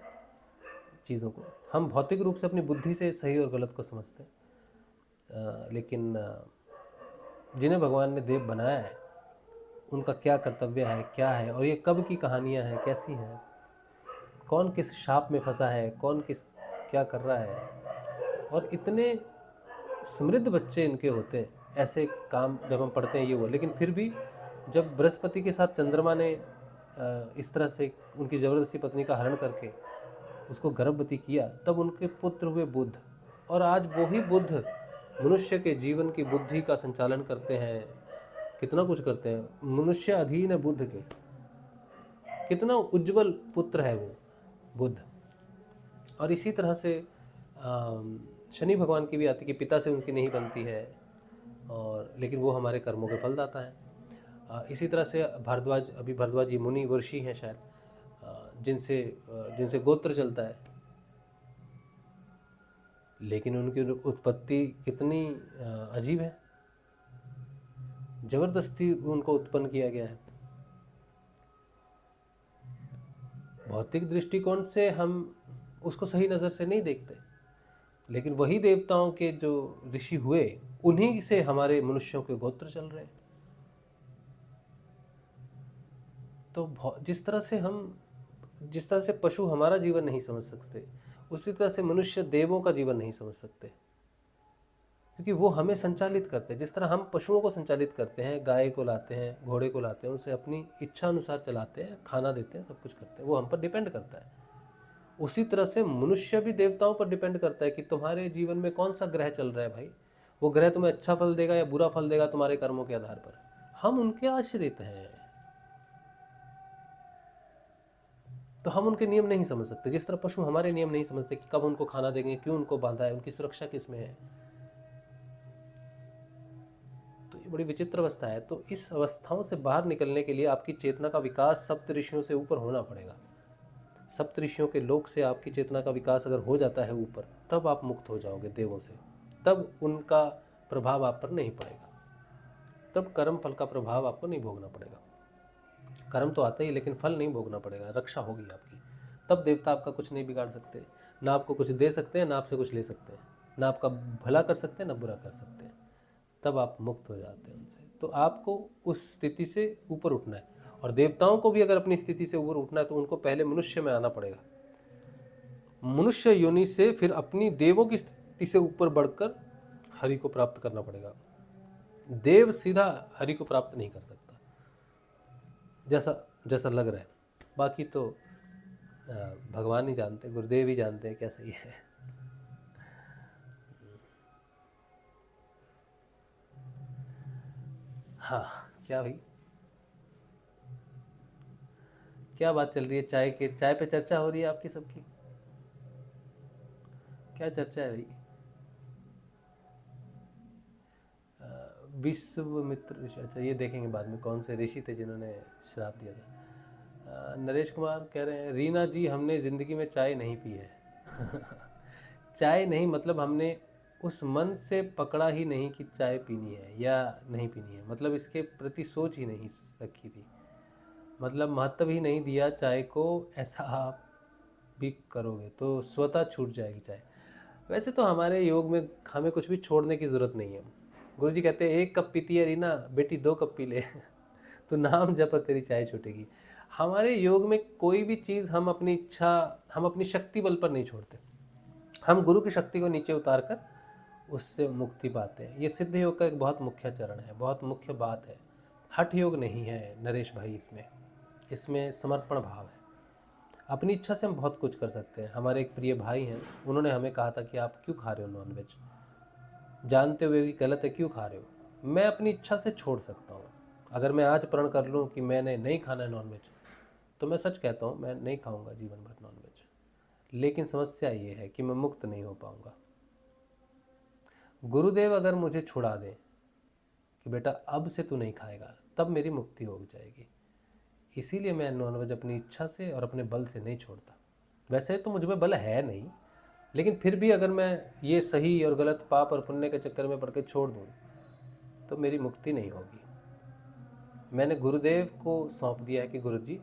चीज़ों को, हम भौतिक रूप से अपनी बुद्धि से सही और गलत को समझते हैं। लेकिन जिन्हें भगवान ने देव बनाया है उनका क्या कर्तव्य है, क्या है, और ये कब की कहानियाँ हैं, कैसी हैं, कौन किस शाप में फंसा है, कौन किस क्या कर रहा है, और इतने समृद्ध बच्चे इनके होते हैं। ऐसे काम जब हम पढ़ते हैं ये वो, लेकिन फिर भी जब बृहस्पति के साथ चंद्रमा ने इस तरह से उनकी ज़बरदस्ती पत्नी का हरण करके उसको गर्भवती किया, तब उनके पुत्र हुए बुद्ध, और आज वही बुद्ध मनुष्य के जीवन की बुद्धि का संचालन करते हैं, कितना कुछ करते हैं। मनुष्य अधीन है बुद्ध के, कितना उज्जवल पुत्र है वो बुद्ध। और इसी तरह से शनि भगवान की भी आती कि पिता से उनकी नहीं बनती है, और लेकिन वो हमारे कर्मों के फल दाता है। इसी तरह से भरद्वाज ये मुनि ऋषि हैं शायद, जिनसे गोत्र चलता है, लेकिन उनकी उत्पत्ति कितनी अजीब है, जबरदस्ती उनको उत्पन्न किया गया है। भौतिक दृष्टिकोण से हम उसको सही नज़र से नहीं देखते, लेकिन वही देवताओं के जो ऋषि हुए उन्हीं से हमारे मनुष्यों के गोत्र चल रहे हैं। तो जिस तरह से पशु हमारा जीवन नहीं समझ सकते, उसी तरह से मनुष्य देवों का जीवन नहीं समझ सकते, क्योंकि वो हमें संचालित करते हैं। जिस तरह हम पशुओं को संचालित करते हैं, गाय को लाते हैं, घोड़े को लाते हैं, उसे अपनी इच्छा अनुसार चलाते हैं, खाना देते हैं, सब कुछ करते हैं, वो हम पर डिपेंड करता है। उसी तरह से मनुष्य भी देवताओं पर डिपेंड करता है कि तुम्हारे जीवन में कौन सा ग्रह चल रहा है भाई, वो ग्रह तुम्हें अच्छा फल देगा या बुरा फल देगा तुम्हारे कर्मों के आधार पर। हम उनके आश्रित हैं, तो हम उनके नियम नहीं समझ सकते। जिस तरह पशु हमारे नियम नहीं समझते कि कब उनको खाना देंगे, क्यों उनको बांधा है, उनकी सुरक्षा किस में है। तो ये बड़ी विचित्र अवस्था है। तो इस अवस्थाओं से बाहर निकलने के लिए आपकी चेतना का विकास सप्त ऋषियों से ऊपर होना पड़ेगा। सप्त ऋषियों के लोक से आपकी चेतना का विकास अगर हो जाता है ऊपर, तब आप मुक्त हो जाओगे देवों से, तब उनका प्रभाव आप पर नहीं पड़ेगा, तब कर्म फल का प्रभाव आपको नहीं भोगना पड़ेगा। कर्म तो आता ही, लेकिन फल नहीं भोगना पड़ेगा, रक्षा होगी आपकी। तब देवता आपका कुछ नहीं बिगाड़ सकते, ना आपको कुछ दे सकते हैं, ना आपसे कुछ ले सकते हैं, ना आपका भला कर सकते हैं, ना बुरा कर सकते हैं। तब आप मुक्त हो जाते हैं उनसे। तो आपको उस स्थिति से ऊपर उठना है। और देवताओं को भी अगर अपनी स्थिति से ऊपर उठना है तो उनको पहले मनुष्य में आना पड़ेगा, मनुष्य योनि से फिर अपनी देवों की स्थिति से ऊपर बढ़कर हरि को प्राप्त करना पड़ेगा। देव सीधा हरि को प्राप्त नहीं कर सकता, जैसा लग रहा है। बाकी तो भगवान ही जानते, गुरुदेव ही जानते हैं क्या सही है। हाँ, क्या भाई, क्या बात चल रही है? चाय पे चर्चा हो रही है आपकी सबकी? क्या चर्चा है भाई? विश्व मित्र ऋषि, अच्छा ये देखेंगे बाद में कौन से ऋषि थे जिन्होंने श्राप दिया था। नरेश कुमार कह रहे हैं, रीना जी हमने ज़िंदगी में चाय नहीं पी है। चाय नहीं, मतलब हमने उस मन से पकड़ा ही नहीं कि चाय पीनी है या नहीं पीनी है, मतलब इसके प्रति सोच ही नहीं रखी थी, मतलब महत्व ही नहीं दिया चाय को। ऐसा आप भी करोगे तो स्वतः छूट जाएगी चाय। वैसे तो हमारे योग में हमें कुछ भी छोड़ने की ज़रूरत नहीं है। गुरुजी कहते हैं 1 कप पीती है रीना, बेटी 2 कप पी ले। तो नाम जप तेरी चाय छूटेगी। हमारे योग में कोई भी चीज़ हम अपनी इच्छा, हम अपनी शक्ति बल पर नहीं छोड़ते, हम गुरु की शक्ति को नीचे उतार कर उससे मुक्ति पाते हैं। ये सिद्ध योग का एक बहुत मुख्य चरण है, बहुत मुख्य बात है। हठ योग नहीं है नरेश भाई, इसमें समर्पण भाव है। अपनी इच्छा से हम बहुत कुछ कर सकते हैं। हमारे एक प्रिय भाई हैं, उन्होंने हमें कहा था कि आप क्यों खा रहे हो नॉनवेज, जानते हुए भी गलत है, क्यों खा रहे हो? मैं अपनी इच्छा से छोड़ सकता हूँ। अगर मैं आज प्रण कर लूँ कि मैंने नहीं खाना है नॉनवेज, तो मैं सच कहता हूँ मैं नहीं खाऊंगा जीवन भर नॉनवेज। लेकिन समस्या ये है कि मैं मुक्त नहीं हो पाऊंगा। गुरुदेव अगर मुझे छुड़ा दें कि बेटा अब से तू नहीं खाएगा, तब मेरी मुक्ति हो जाएगी। इसीलिए मैं नॉनवेज अपनी इच्छा से और अपने बल से नहीं छोड़ता। वैसे तो मुझ में बल है नहीं, लेकिन फिर भी अगर मैं ये सही और गलत, पाप और पुण्य के चक्कर में पड़ के छोड़ दूँ तो मेरी मुक्ति नहीं होगी। मैंने गुरुदेव को सौंप दिया है कि गुरुजी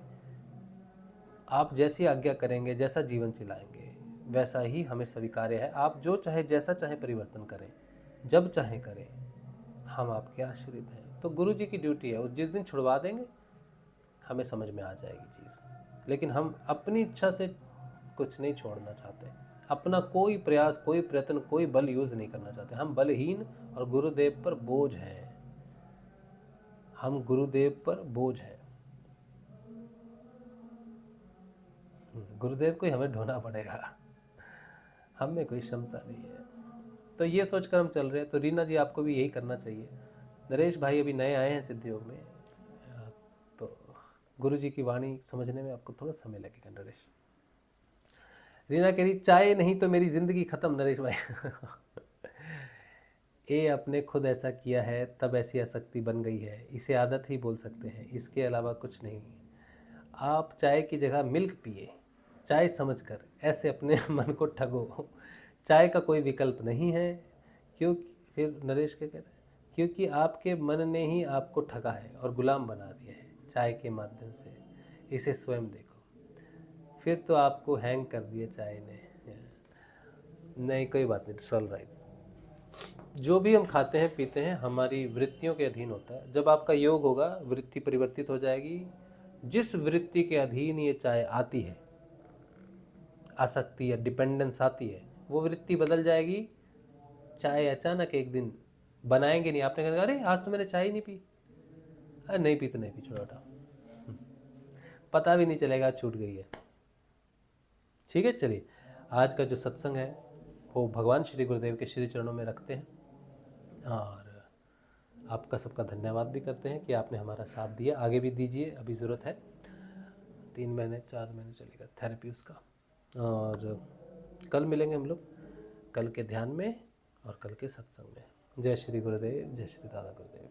आप जैसी आज्ञा करेंगे, जैसा जीवन चलाएंगे, वैसा ही हमें स्वीकार्य है। आप जो चाहे, जैसा चाहे परिवर्तन करें, जब चाहे करें, हम आपके आश्रित हैं। तो गुरुजी की ड्यूटी है, उस जिस दिन छुड़वा देंगे हमें समझ में आ जाएगी चीज़। लेकिन हम अपनी इच्छा से कुछ नहीं छोड़ना चाहते, अपना कोई प्रयास, कोई प्रयत्न, कोई बल यूज़ नहीं करना चाहते। हम बलहीन और गुरुदेव पर बोझ हैं, हम गुरुदेव पर बोझ हैं। गुरुदेव को ही हमें ढोना पड़ेगा, हम में कोई क्षमता नहीं है। तो ये सोचकर हम चल रहे हैं। तो रीना जी आपको भी यही करना चाहिए। नरेश भाई अभी नए आए हैं सिद्ध योग में, तो गुरु जी की वाणी समझने में आपको थोड़ा समय लगेगा नरेश। रीना कह रही चाय नहीं तो मेरी ज़िंदगी ख़त्म। नरेश भाई ये आपने खुद ऐसा किया है, तब ऐसी आसक्ति बन गई है, इसे आदत ही बोल सकते हैं, इसके अलावा कुछ नहीं। आप चाय की जगह मिल्क पिए, चाय समझकर, ऐसे अपने मन को ठगो। चाय का कोई विकल्प नहीं है, क्योंकि फिर नरेश क्या कहते हैं, क्योंकि आपके मन ने ही आपको ठगा है और गुलाम बना दिया है चाय के माध्यम से। इसे स्वयं देखो। फिर तो आपको हैंग कर दिया चाय ने। नहीं कोई बात नहीं, सॉल्व राइट। जो भी हम खाते हैं पीते हैं हमारी वृत्तियों के अधीन होता है। जब आपका योग होगा, वृत्ति परिवर्तित हो जाएगी, जिस वृत्ति के अधीन ये चाय आती है, आसक्ति या डिपेंडेंस आती है, वो वृत्ति बदल जाएगी। चाय अचानक एक दिन बनाएंगे नहीं, आपने कहा अरे आज तो मैंने चाय ही नहीं पी, अरे नहीं पी तो नहीं पी, छोड़ो हटाओ, पता भी नहीं चलेगा छूट गई है। ठीक है, चलिए आज का जो सत्संग है वो भगवान श्री गुरुदेव के श्री चरणों में रखते हैं, और आपका सबका धन्यवाद भी करते हैं कि आपने हमारा साथ दिया। आगे भी दीजिए, अभी ज़रूरत है, 3 महीने 4 महीने चलेगा थेरेपी उसका। और कल मिलेंगे हम लोग, कल के ध्यान में और कल के सत्संग में। जय श्री गुरुदेव, जय श्री दादा गुरुदेव।